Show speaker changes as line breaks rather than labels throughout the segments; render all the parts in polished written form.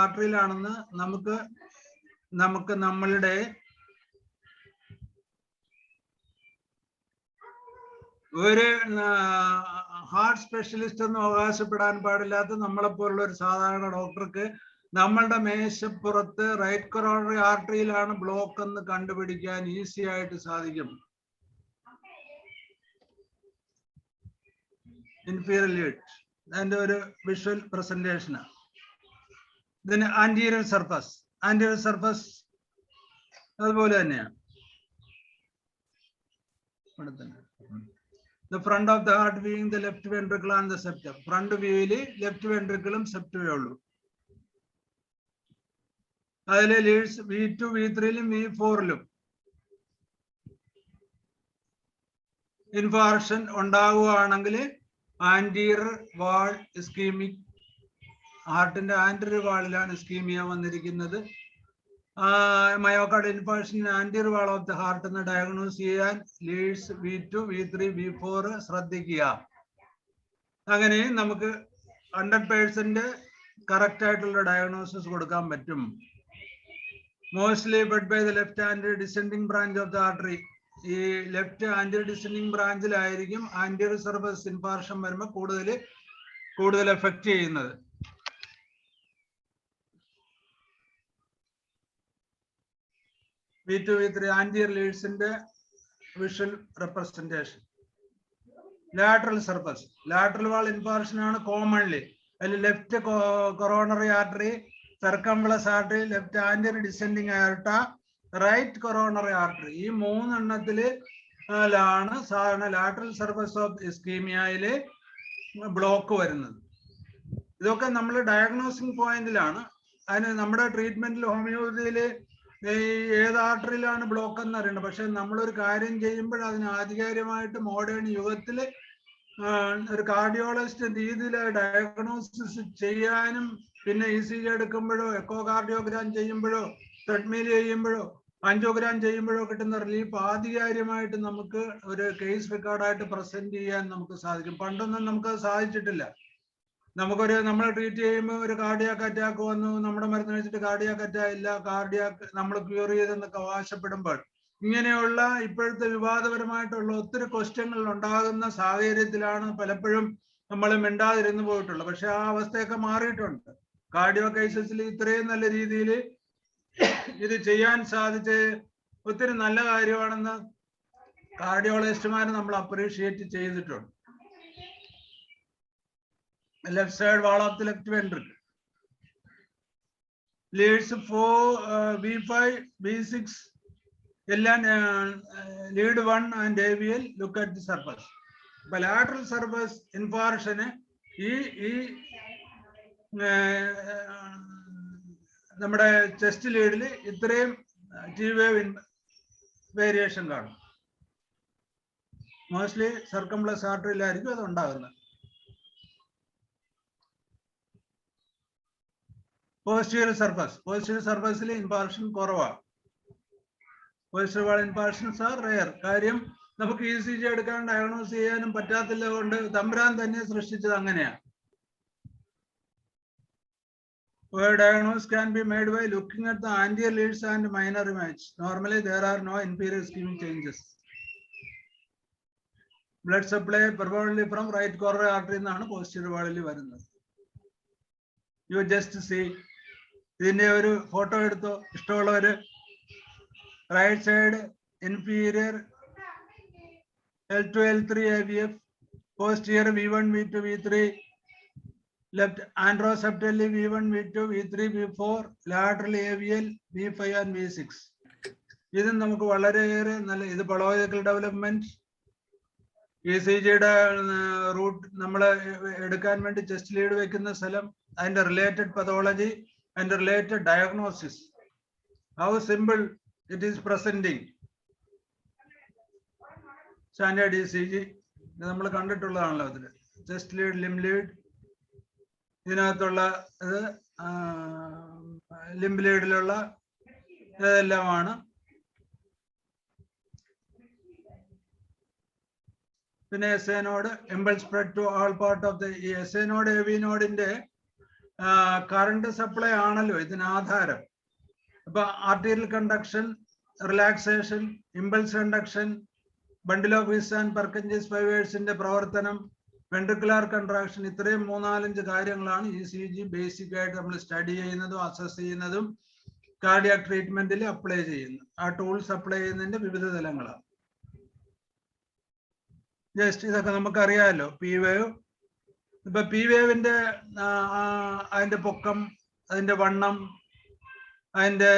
ആർട്ടറിയിലാണെന്ന് നമുക്ക് നമ്മളുടെ ഒരു ഹാർട്ട് സ്പെഷ്യലിസ്റ്റ് ഒന്നും അവകാശപ്പെടാൻ പാടില്ലാത്ത നമ്മളെപ്പോലുള്ള ഒരു സാധാരണ ഡോക്ടർക്ക് നമ്മളുടെ മേശപ്പുറത്ത് റൈറ്റ് കൊറോണറി ആർട്ടറിയിലാണ് ബ്ലോക്ക് എന്ന് കണ്ടുപിടിക്കാൻ ഈസി ആയിട്ട് സാധിക്കും. ഇൻഫീരിയർ ലീഡ് അതിന്റെ ഒരു വിഷ്വൽ പ്രസന്റേഷനാണ്. ഇതിന് ആന്റീരിയർ സർഫസ് അതുപോലെ തന്നെയാണ്. The front of the heart being the left ventricle and the septum. Front viewല് ലെഫ്റ്റ് വെൻട്രിക്കിളും സെപ്റ്റമേ ഉള്ളൂ. അതിലെ ലീഡ്സ് V2 V3ലും V4ലും ഇൻഫാർക്ഷൻ ഉണ്ടാവുകയാണെങ്കിൽ ആന്റീരിയർ വാൾ ഇസ്കീമിക്, ഹാർട്ടിന്റെ ആന്റീരിയർ വാളിലാണ് ഇസ്കീമിയ വന്നിരിക്കുന്നത്. Myocardial infarction anterior wall of the heart എന്ന് ഡയഗ്നോസ് ചെയ്യാൻ ലീഡ്സ് V2 V3 V4 ശ്രദ്ധിക്കുക. അങ്ങനെ നമുക്ക് 100% കറക്റ്റ് ആയിട്ടുള്ള ഡയഗ്നോസിസ് കൊടുക്കാൻ പറ്റും. Mostly but by the left anterior descending branch of the artery. ഈ ലെഫ്റ്റ് ആന്റീരിയർ ഡിസെൻഡിങ് ബ്രാഞ്ചിലായിരിക്കും ആന്റീരിയർ സർഫസ് ഇൻഫാർക്ഷൻ വരുമ്പോൾ കൂടുതൽ എഫക്ട് ചെയ്യുന്നത്. V2 V3 ആന്റിയർ ലീഡ്സിന്റെ visual representation. Lateral surface, lateral wall infarction ആണ് കോമൺലി. അതിൽ left coronary artery, circumflex artery, left anterior descending aorta, right coronary artery. ഈ മൂന്നെണ്ണത്തിലാണ് സാധാരണ ലാറ്ററൽ സർഫസ് ഓഫ് ഇസ്കീമിയയില് ബ്ലോക്ക് വരുന്നത്. ഇതൊക്കെ നമ്മൾ ഡയഗ്നോസിങ് പോയിന്റിലാണ്. അതിന് നമ്മുടെ ട്രീറ്റ്മെന്റിൽ ഹോമിയോപ്പതിയില് ഏത് ആർട്ടറിയിലാണ് ബ്ലോക്ക് എന്ന് അറിയണം. പക്ഷെ നമ്മളൊരു കാര്യം ചെയ്യുമ്പോൾ അതിന് ആധികാരികമായിട്ട് മോഡേൺ യുഗത്തില് ഒരു കാർഡിയോളജിസ്റ്റ് രീതിയിൽ ഡയഗ്നോസിസ് ചെയ്യാനും, പിന്നെ ECG എടുക്കുമ്പോഴോ എക്കോ കാർഡിയോഗ്രാം ചെയ്യുമ്പോഴോ ട്രെഡ്മിൽ ചെയ്യുമ്പോഴോ ആൻജിയോഗ്രാം ചെയ്യുമ്പോഴോ കിട്ടുന്ന റിലീഫ് ആധികാരികമായിട്ട് നമുക്ക് ഒരു കേസ് റെക്കോർഡായിട്ട് പ്രസന്റ് ചെയ്യാൻ നമുക്ക് സാധിക്കും. പണ്ടൊന്നും നമുക്കത് സാധിച്ചിട്ടില്ല. നമ്മൾ ട്രീറ്റ് ചെയ്യുമ്പോൾ ഒരു കാർഡിയാക്ക് അറ്റാക്ക് വന്നു, നമ്മുടെ മരുന്ന് കഴിച്ചിട്ട് കാർഡിയാക്ക് അറ്റാക്ക് ഇല്ല, കാർഡിയാക്ക് നമ്മൾ ക്യൂർ ചെയ്തെന്നൊക്കെ അവകാശപ്പെടുമ്പോൾ ഇങ്ങനെയുള്ള ഇപ്പോഴത്തെ വിവാദപരമായിട്ടുള്ള ഒത്തിരി ക്വസ്റ്റ്യങ്ങൾ ഉണ്ടാകുന്ന സാഹചര്യത്തിലാണ് പലപ്പോഴും നമ്മൾ മിണ്ടാതിരുന്നു പോയിട്ടുള്ളത്. പക്ഷെ ആ അവസ്ഥയൊക്കെ മാറിയിട്ടുണ്ട്. കാർഡിയോ കേസസിൽ ഇത്രയും നല്ല രീതിയിൽ ഇത് ചെയ്യാൻ സാധിച്ച് ഒത്തിരി നല്ല കാര്യമാണെന്ന് കാർഡിയോളജിസ്റ്റുമാരെ നമ്മൾ അപ്രീഷിയേറ്റ് ചെയ്തിട്ടുണ്ട്. Left side wall of the left ventricle. Leads V5, V6, lead 1 and AVL. Look at the surface. Bilateral surface infarction നമ്മുടെ ചെസ്റ്റ് ലീഡിൽ ഇത്രയും T-wave വേരിയേഷൻ കാണും. മോസ്റ്റ്ലി സർക്കംഫ്ലക്സ് ആർട്ടറിയിലായിരിക്കും അത് ഉണ്ടാകുന്നത്. പോസ്റ്റീരിയർ സർഫസിൽ ഇൻഫാർക്ഷൻ കുറവാണ്. പോസ്റ്റീരിയർ വാൾ ഇൻഫാർക്ഷൻസ് ആർ റെയർ. കാര്യം നമുക്ക് ECG എടുക്കാൻ ഡയഗ്നോസ് ചെയ്യാനും പറ്റാത്തില്ല കൊണ്ട് തമ്പുരാൻ തന്നെ സൃഷ്ടിച്ചത് അങ്ങനെയാണ്. Where diagnosis can be made by looking at the anterior leads and minor image. Normally there are no inferior ischemic changes. Blood supply predominantly from right coronary artery എന്നാണ് posterior വാളിൽ വരുന്നത്. You just see. ഇതിന്റെ ഒരു photo എടുത്തോ ഇഷ്ടമുള്ളവര്. Right side inferior L2 L3 AVF, posterior V1 V2 V3, left anteroseptal V1 V2 V3 V4, lateral AVL V5 and V6. ഇത് നമുക്ക് വളരെയേറെ നല്ല, ഇത് ബയോളജിക്കൽ ഡെവലപ്മെന്റ്, ECGയുടെ റൂട്ട് നമ്മൾ എടുക്കാൻ വേണ്ടി ചെസ്റ്റ് ലീഡ് വെക്കുന്ന സ്ഥലം, അതിന്റെ റിലേറ്റഡ് പതോളജി, അതിന്റെ related diagnosis, how simple it is presenting. Standard ECG ഇത് നമ്മൾ കണ്ടിട്ടുള്ളതാണല്ലോ. അതിൽ ചെസ്റ്റ് ലീഡ്, ലിംബ് ലീഡ്, ഇതിനകത്തുള്ള ഇത് ലിംബ് ലീഡിലുള്ള ഇതെല്ലാമാണ്. പിന്നെ SA node, impulse spread to all part of the SA node AV നോഡിന്റെ കറണ്ട് സപ്ലൈ ആണല്ലോ ഇതിന് ആധാരം. അപ്പൊ arterial conduction, relaxation, impulse conduction, bundle of His and Purkinje ഫൈബേഴ്സിന്റെ പ്രവർത്തനം, വെൻട്രിക്കുലാർ കൺട്രാക്ഷൻ, ഇത്രയും 3-4 കാര്യങ്ങളാണ് ECG ബേസിക് ആയിട്ട് നമ്മൾ സ്റ്റഡി ചെയ്യുന്നതും അസസ് ചെയ്യുന്നതും കാർഡിയാക് ട്രീറ്റ്മെന്റിൽ അപ്ലൈ ചെയ്യുന്നു. ആ ടൂൾസ് അപ്ലൈ ചെയ്യുന്നതിന്റെ വിവിധ തലങ്ങളാണ്. ജസ്റ്റ് ഇതൊക്കെ നമുക്കറിയാമല്ലോ. പി വേവ്, ഇപ്പൊ പി വേവിന്റെ അതിന്റെ പൊക്കം, അതിന്റെ വണ്ണം, അതിന്റെ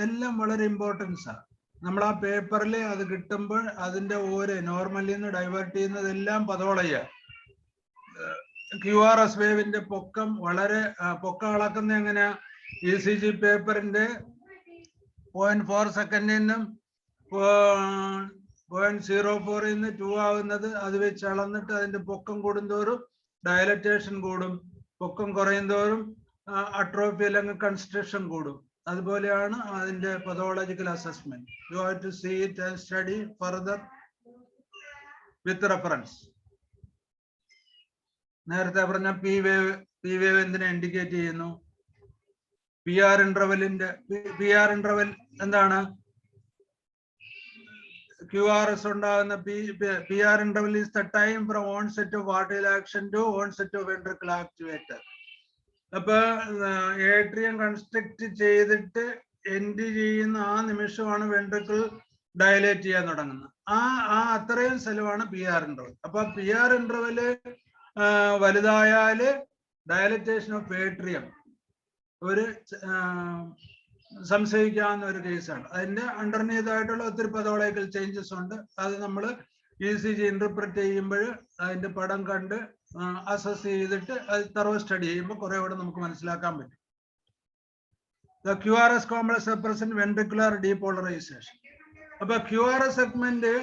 എല്ലാം വളരെ ഇമ്പോർട്ടൻസ് ആണ്. നമ്മൾ ആ പേപ്പറിൽ അത് കിട്ടുമ്പോൾ അതിന്റെ ഓരോ നോർമലിൽ നിന്ന് ഡൈവേർട്ട് ചെയ്യുന്നതെല്ലാം പതോളയാണ്. QRS വേവിന്റെ പൊക്കം വളരെ പൊക്കം അളക്കുന്ന എങ്ങനെയാ? ECG പേപ്പറിന്റെ 0.4 സെക്കൻഡിൽ നിന്നും 0.04 നിന്ന് 2 ആവുന്നത് അത് വെച്ച് അളന്നിട്ട് അതിന്റെ പൊക്കം കൂടുന്തോറും ഡയലറ്റേഷൻ കൂടും, പൊക്കം കുറയുന്തോറും അട്രോഫി അല്ലെങ്കിൽ കൺസ്ട്രക്ഷൻ കൂടും. അതുപോലെയാണ് അതിന്റെ pathological assessment. You have to see it and study further with reference. നേരത്തെ പറഞ്ഞ പി വേവ് എന്തിനെ ഇൻഡിക്കേറ്റ് ചെയ്യുന്നു? PR ഇന്റർവെൽ എന്താണ്? QRS ഉണ്ടാകുന്ന PR interval is the time from onset of arterial action to onset of ventricular activator. അപ്പൊ atrium construct ചെയ്തിട്ട് end ചെയ്യുന്ന ആ നിമിഷമാണ് വെൻട്രിക്കിൾ ഡയലേറ്റ് ചെയ്യാൻ തുടങ്ങുന്നത്. അത്രയും സ്ഥലമാണ് PR interval. അപ്പൊ PR interval വലുതായാല് ഡയലറ്റേഷൻ ഓഫ് ഏട്രിയം ഒരു സംശയിക്കാവുന്ന ഒരു കേസാണ്. അതിന്റെ അണ്ടർനീതായിട്ടുള്ള ഒത്തിരി പതോളജിക്കൽ ചേഞ്ചസ് ഉണ്ട്. അത് നമ്മൾ ECG ഇന്റർപ്രറ്റ് ചെയ്യുമ്പോൾ അതിന്റെ പടം കണ്ട് അസസ് ചെയ്തിട്ട് അത് തറോ സ്റ്റഡി ചെയ്യുമ്പോൾ കുറെ കൂടെ നമുക്ക് മനസ്സിലാക്കാൻ പറ്റും. The QRS complex represent ventricular depolarization. അപ്പൊ QRS സെഗ്മെന്റ്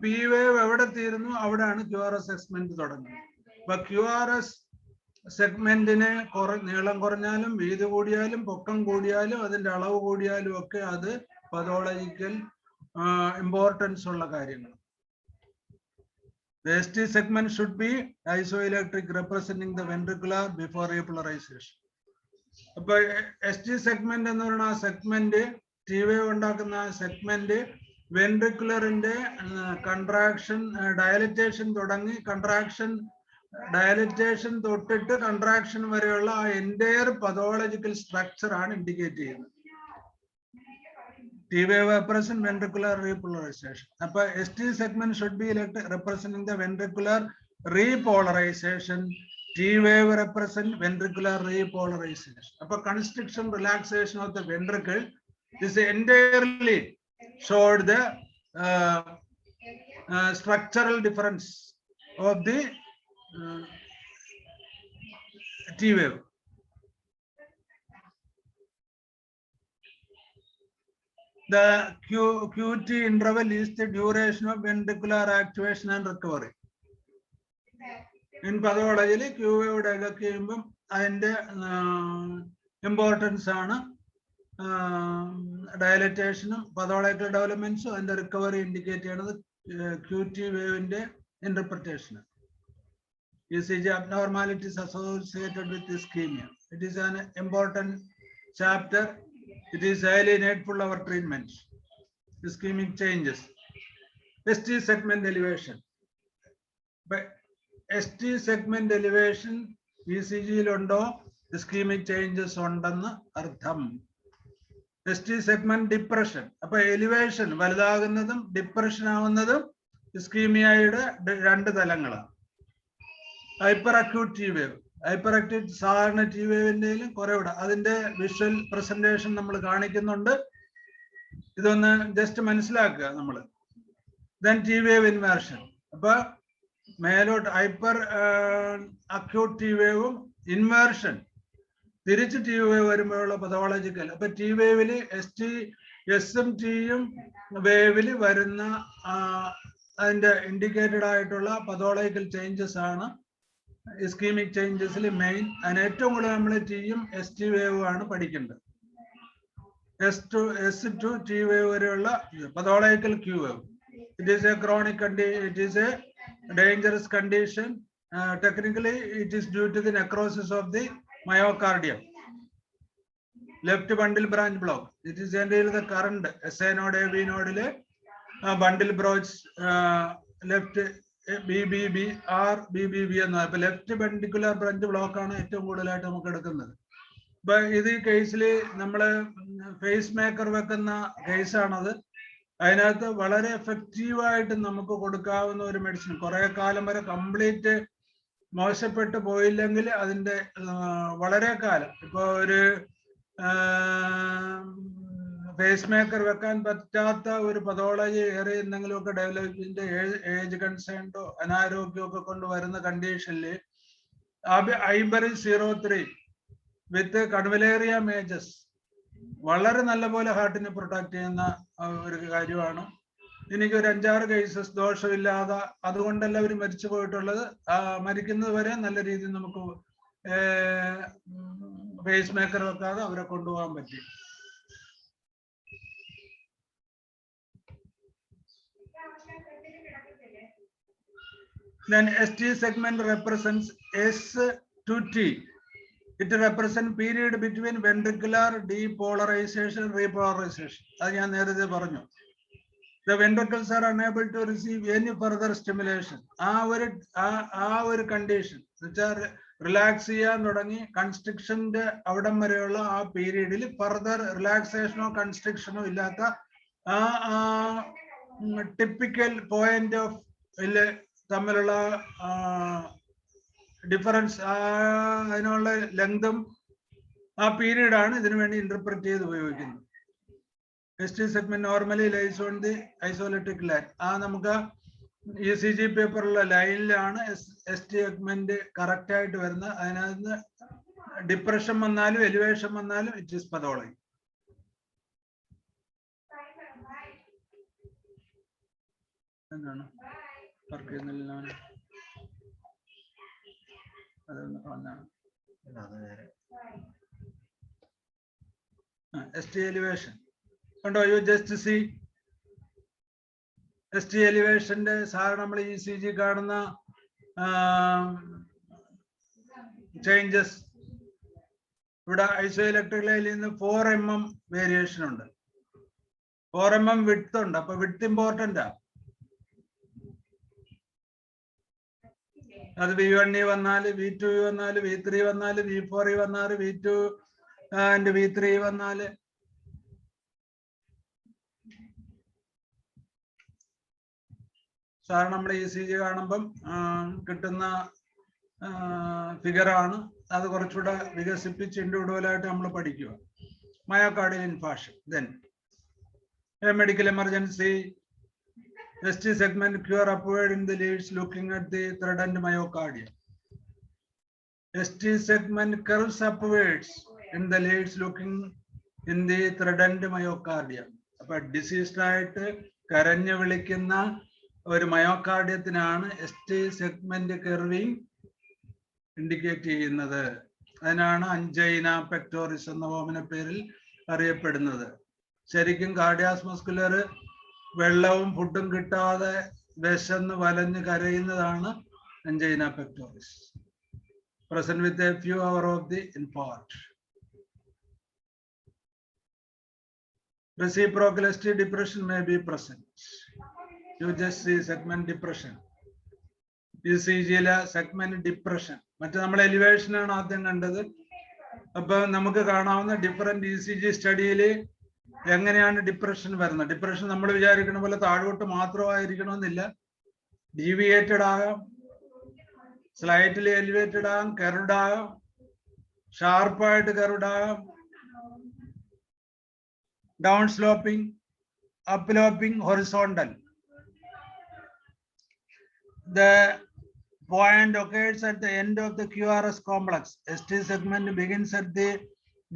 P വേവ് എവിടെ തീരുന്നു അവിടെയാണ് QRS സെഗ്മെന്റ് തുടങ്ങുന്നത്. അപ്പൊ QRS സെഗ്മെന്റിന് നീളം കുറഞ്ഞാലും വീതി കൂടിയാലും പൊക്കം കൂടിയാലും അതിന്റെ അളവ് കൂടിയാലും ഒക്കെ അത് പതോളജിക്കൽ ഇമ്പോർട്ടൻസ് ഉള്ള കാര്യങ്ങൾ. The ST segment should be isoelectric, representing the ventricular before repolarization. അപ്പൊ ST segment എന്ന് പറയുന്ന ആ സെഗ്മെന്റ്, T വേവ് ഉണ്ടാക്കുന്ന ആ സെഗ്മെന്റ് വെൻട്രിക്കുലറിന്റെ കൺട്രാക്ഷൻ ഡയലറ്റേഷൻ തുടങ്ങി ഡയലറ്റേഷൻ തൊട്ടിട്ട് കൺട്രാക്ഷൻ വരെയുള്ള ആ എൻറ്റയർ പതോളജിക്കൽ സ്ട്രക്ചർ ആണ് ഇൻഡിക്കേറ്റ് ചെയ്യുന്നത്. T wave represent ventricular repolarization. അപ്പൊ ST segment should be representing the ventricular repolarization. T wave represent ventricular repolarization. അപ്പൊ constriction relaxation of the ventricle is entirely showed the structural difference of the T wave. The QT interval is the duration of ventricular activation and recovery. In pathology, Q wave diagram and importance ആണ് dilatation, pathological developments and the recovery indicate ചെയ്യുന്നത് QT wave interpretation. ECG abnormalities associated with ischemia. It is an important chapter. It is highly needful our treatment. Ischemic changes. ST segment elevation. But ST segment elevation ECG londo ischemic changes undannu artham. ST segment depression. Appo elevation valadaകുന്നതും depression ആവുന്നതും ischemia-യുടെ രണ്ട് തലങ്ങളാണ്. Hyperacute T wave. Hyperactive സാധാരണ T വേവിന്റെയിലും കുറെ കൂടെ അതിന്റെ visual presentation നമ്മൾ കാണിക്കുന്നുണ്ട്. ഇതൊന്ന് just മനസ്സിലാക്കുക നമ്മൾ. Then T wave inversion. അപ്പൊ മേലോട്ട് ഹൈപ്പർ അക്യൂട്ട് T വേവും ഇൻവേർഷൻ തിരിച്ച് T വേവ് വരുമ്പോഴുള്ള പതോളജിക്കൽ. അപ്പൊ T വേവില് എസും ടിയും വേവില് വരുന്ന അതിന്റെ ഇൻഡിക്കേറ്റഡ് ആയിട്ടുള്ള പതോളജിക്കൽ ചേഞ്ചസ് ആണ് ischemic changes main. And ഏറ്റവും കൂടുതൽ നമ്മൾ ടിയും ST വേവ് ആണ് പഠിക്കേണ്ടത്. S to T വേവ് വരെയുള്ള pathological Q wave. It is a chronic condition. It is a dangerous condition. Technically, it is due to the necrosis of the myocardium. Left bundle branch block. It is generally the current SA node, AV node, bundle branch left BBB or BBB and left ventricular branch block on it. But in this case, we pacemaker case another. അതിനകത്ത് വളരെ എഫക്റ്റീവായിട്ട് നമുക്ക് കൊടുക്കാവുന്ന ഒരു medicine കുറെ കാലം വരെ complete മോശപ്പെട്ടു പോയില്ലെങ്കിൽ അതിന്റെ വളരെ കാലം ഇപ്പൊ ഒരു പേസ് മേക്കർ വെക്കാൻ പറ്റാത്ത ഒരു പതോളജി ഏറെ എന്തെങ്കിലുമൊക്കെ ഡെവലപ്മെന്റ് ഏജ് കൺസേൺഡോ അനാരോഗ്യമൊക്കെ കൊണ്ട് വരുന്ന കണ്ടീഷനിൽ ഐബറി 03 വിത്ത് കൺവലേറിയ മേജസ് വളരെ നല്ലപോലെ ഹാർട്ടിനെ പ്രൊട്ടക്ട് ചെയ്യുന്ന ഒരു കാര്യമാണ്. എനിക്ക് ഒരു 5-6 കേസസ് ദോഷമില്ലാതെ അതുകൊണ്ടല്ല അവർ മരിച്ചു പോയിട്ടുള്ളത്. മരിക്കുന്നത് വരെ നല്ല രീതിയിൽ നമുക്ക് പേസ് മേക്കർ വെക്കാതെ അവരെ കൊണ്ടുപോകാൻ പറ്റി. Then ST segment represents S to T. It represents period between ventricular depolarization and repolarization. The ventricles are unable to receive any further stimulation. Our condition, which are relaxia, constriction, period, further relaxation or constriction, typical point of difference length period interpret ST segment normally lies on the isolated line. ECG paper line ST segment correct depression elevation it is pathology. ST elevation. And you just see ST elevation ECG changes. Isoelectric line in the 4 mm variation. 4 mm width width important. അത് V1 വന്നാല് V2 വന്നാല് V3 വന്നാല് V4 വന്നാല് V2 and V3 വന്നാല് sir നമ്മൾ ECG കാണുമ്പം കിട്ടുന്ന figure ആണ്. അത് കുറച്ചുകൂടെ വികസിപ്പിച്ച് ഇൻഡിവിഡ്വലായിട്ട് നമ്മൾ പഠിക്കുക. Myocardial infarction. Then a medical emergency. ST segment curve upward in the leads looking at the threatened myocardium. ST segment curves upwards in the leads looking in the threatened myocardium. But diseased ആയിട്ട് കരഞ്ഞു വിളിക്കുന്ന ഒരു മയോകാർഡിയത്തിനാണ് ST segment curving indicate ചെയ്യുന്നത്. അതിനാണ് അഞ്ജൈന pectoris എന്ന ഓമന പേരിൽ അറിയപ്പെടുന്നത്. ശരിക്കും കാർഡിയാസ് മസ്കുലർ വെള്ളവും ഫുഡും കിട്ടാതെ വിശന്ന് വലഞ്ഞ് കരയുന്നതാണ് angina pectoris, present with a few hours of the infarct. Reciprocal ST depression may be present. You just see segment depression. ECG segment depression. മറ്റേ നമ്മൾ എലിവേഷൻ ആണ് ആദ്യം കണ്ടത്. അപ്പൊ നമുക്ക് കാണാവുന്ന ഡിഫറെന്റ് ECG സ്റ്റഡിയിൽ എങ്ങനെയാണ് ഡിപ്രഷൻ വരുന്നത്. ഡിപ്രഷൻ നമ്മൾ വിചാരിക്കുന്ന പോലെ താഴോട്ട് മാത്രമായിരിക്കണമെന്നില്ല. ഡീവിയേറ്റഡ് ആകാം, സ്ലൈറ്റ്ലി എലിവേറ്റഡ് ആകാം, കർവ്ഡ് ആകാം, ഷാർപ്പായിട്ട് കർവ്ഡ് ആകാം, down sloping, up sloping, horizontal. The point occurs at the end of the QRS complex. ST segment begins at the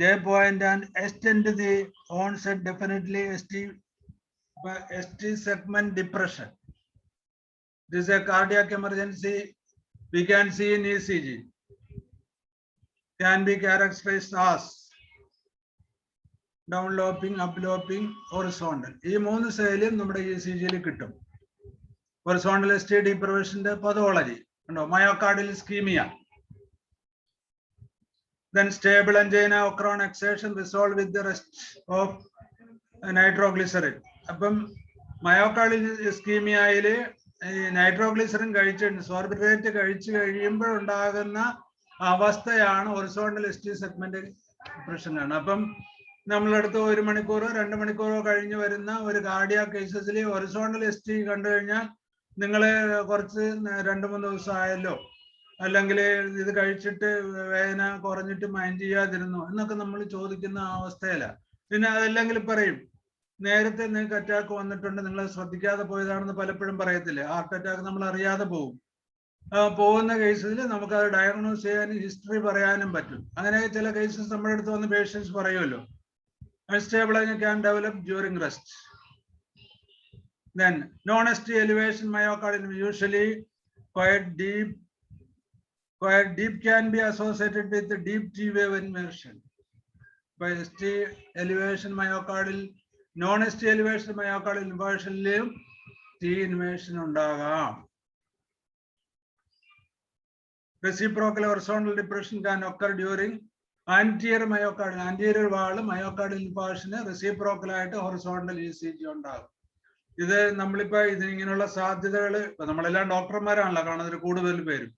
J point and extend to the onset definitely ST segment depression. This is a cardiac emergency. We can see in ECG. Can be characterized as downloping, uploping, horizontal. ഈ മൂന്ന് ശൈലിയും നമ്മുടെ ECG-യിൽ കിട്ടും. Horizontal ST deprivation pathology. Myocardial ischemia. Then stable angina occur on exertion, resolve with the rest of nitroglycerin. അപ്പം myocardial ഇസ്കീമിയയില് nitroglycerine കഴിച്ചിട്ട് Sorbitrate കഴിച്ചു കഴിയുമ്പോൾ ഉണ്ടാകുന്ന അവസ്ഥയാണ് ഹൊറിസോണ്ടൽ ST സെഗ്മെന്റ് ഡിപ്രഷനാണ്. അപ്പം നമ്മളടുത്ത് 1 മണിക്കൂറോ 2 മണിക്കൂറോ കഴിഞ്ഞ് വരുന്ന ഒരു കാർഡിയാക് കേസസിൽ ഹൊറിസോണ്ടൽ ST കണ്ടു കഴിഞ്ഞാൽ നിങ്ങൾ കുറച്ച് 2-3 ദിവസം ആയല്ലോ, അല്ലെങ്കിൽ ഇത് കഴിച്ചിട്ട് വേദന കുറഞ്ഞിട്ട് മൈൻഡ് ചെയ്യാതിരുന്നു എന്നൊക്കെ നമ്മൾ ചോദിക്കുന്ന അവസ്ഥയിലാണ്. പിന്നെ അതല്ലെങ്കിൽ പറയും നേരത്തെ നിങ്ങൾക്ക് അറ്റാക്ക് വന്നിട്ടുണ്ട്, നിങ്ങൾ ശ്രദ്ധിക്കാതെ പോയതാണെന്ന് പലപ്പോഴും പറയത്തില്ലേ. ഹാർട്ട് അറ്റാക്ക് നമ്മൾ അറിയാതെ പോകും. പോകുന്ന കേസിൽ നമുക്ക് അത് ഡയഗ്നോസ് ചെയ്യാനും ഹിസ്റ്ററി പറയാനും പറ്റും. അങ്ങനെ ചില കേസസ് നമ്മുടെ അടുത്ത് വന്ന് പേഷ്യൻസ് പറയുമല്ലോ, unstable angina can develop during rest. Then non-ST elevation myocardial usually quite deep can be associated with the deep T wave inversion. By ST elevation myocardial, non-ST elevation myocardial inversion T inversion ഉണ്ടാകാം. Reciprocal horizontal depression can occur during anterior myocardial, anterior wall myocardial infarction reciprocal ആയിട്ട് horizontal ECG ഉണ്ടാകും. ഇത് നമ്മളിപ്പോ ഇതിങ്ങനെയുള്ള സാധ്യതകൾ നമ്മളെല്ലാം ഡോക്ടർമാരാണല്ലോ കാണുന്നത് കൂടുതൽ പേരും.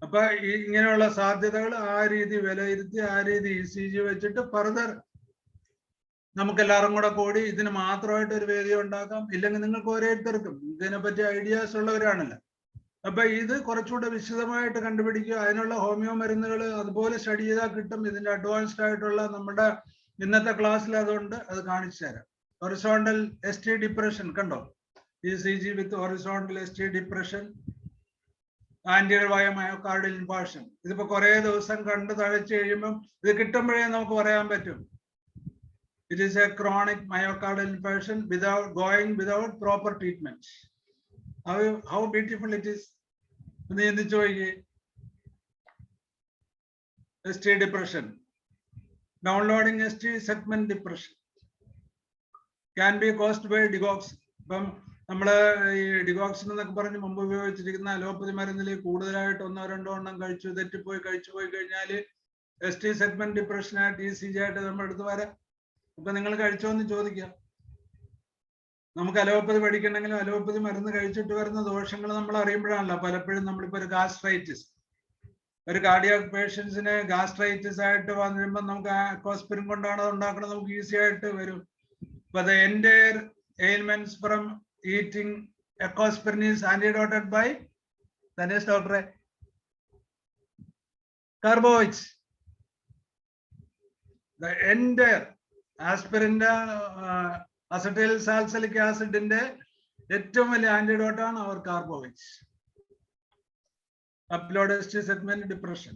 അപ്പൊ ഇങ്ങനെയുള്ള സാധ്യതകൾ ആ രീതി വിലയിരുത്തി ആ രീതി ECG വെച്ചിട്ട് ഫർദർ നമുക്ക് എല്ലാവരും കൂടി ഇതിന് മാത്രമായിട്ട് ഒരു വേദി ഉണ്ടാക്കാം. ഇല്ലെങ്കിൽ നിങ്ങൾക്ക് ഓരോരുത്തർക്കും ഇതിനെപ്പറ്റി ഐഡിയാസ് ഉള്ളവരാണല്ലോ. അപ്പൊ ഇത് കുറച്ചുകൂടെ വിശദമായിട്ട് കണ്ടുപിടിക്കുക. അതിനുള്ള ഹോമിയോ മരുന്നുകൾ അതുപോലെ സ്റ്റഡി ചെയ്താൽ കിട്ടും. ഇതിന്റെ അഡ്വാൻസ്ഡ് ആയിട്ടുള്ള നമ്മുടെ ഇന്നത്തെ ക്ലാസ്സിൽ അതുകൊണ്ട് അത് കാണിച്ചു തരാം. ഹൊറിസോണ്ടൽ ST ഡിപ്രഷൻ കണ്ടോ, ECG വിത്ത് ഹൊറിസോണ്ടൽ ST ഡിപ്രഷൻ, ആന്റിയർ വയ മയോകാർഡിയൽ ഇൻഫാർക്ഷൻ. ഇതിപ്പോ കുറെ ദിവസം കണ്ട് തഴച്ചു കഴിയുമ്പം ഇത് കിട്ടുമ്പോഴേ നമുക്ക് പറയാൻ പറ്റും. It is A chronic myocardial infarction without proper treatment. How beautiful it is. ST depression, downloading ST segment depression can be caused by digoxin. ഇപ്പം നമ്മള് ഈ ഡിഗോക്സിൻ എന്നൊക്കെ പറഞ്ഞ് മുമ്പ് ഉപയോഗിച്ചിരിക്കുന്ന അലോപ്പതി മരുന്നിൽ കൂടുതലായിട്ട് 1-2 എണ്ണം കഴിച്ചു പോയി കഴിഞ്ഞാൽ ST സെഗ്മെന്റ് ഡിപ്രഷൻ ആയിട്ട് ECG ആയിട്ട് നമ്മുടെ അടുത്ത് വരാം. അപ്പൊ നിങ്ങൾ കഴിച്ചോന്ന് ചോദിക്കാം. നമുക്ക് അലോപ്പതി പഠിക്കണമെങ്കിലും അലോപ്പതി മരുന്ന് കഴിച്ചിട്ട് വരുന്ന ദോഷങ്ങൾ നമ്മൾ അറിയുമ്പോഴാണല്ലോ. പലപ്പോഴും നമ്മളിപ്പോ ഒരു ഗാസ്ട്രൈറ്റിസ്, ഒരു കാർഡിയാക് പേഷ്യൻസിന് ഗാസ്ട്രൈറ്റിസ് ആയിട്ട് വന്നിരുമ്പോൾ നമുക്ക് അക്വാസ്പിരിൻ കൊണ്ടാണ് അത് ഉണ്ടാക്കുന്നത്, നമുക്ക് ഈസി ആയിട്ട് വരും. But the entire ailments from eating aspirin is antidoted by Dhanesh doctor carbohydrates. The entire aspirin acetyl salicylic ആസിഡിന്റെ ഏറ്റവും വലിയ ആന്റിഡോട്ട് ആണ് അവർ carbohydrates. Upload ST segment depression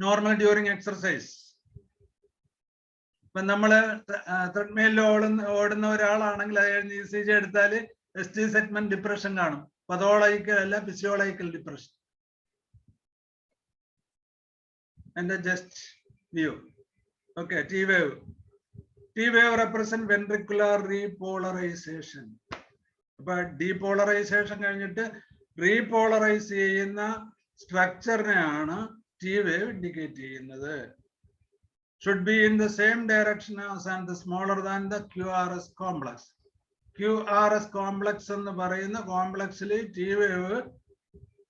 normal during exercise. ഇപ്പൊ നമ്മള് ത്രെഡ്മില്ലിൽ ഓടുന്ന ഒരാളാണെങ്കിൽ അത് കഴിഞ്ഞ് ECG എടുത്താൽ ST സെഗ്മെന്റ് ഡിപ്രഷൻ കാണും. പതോളജിക്കൽ അല്ല, ഫിസിയോളജിക്കൽ ഡിപ്രഷൻ. എന്റെ just view. Okay, T wave represent ventricular repolarization. അപ്പൊ ഡീപോളറൈസേഷൻ കഴിഞ്ഞിട്ട് റീപോളറൈസ് ചെയ്യുന്ന സ്ട്രക്ചറിനെയാണ് T wave ഇൻഡിക്കേറ്റ് ചെയ്യുന്നത്. Should be in the same direction as and the smaller than the QRS complex. QRS complex എന്ന് പറയുന്ന കോംപ്ലക്സിൽ T wave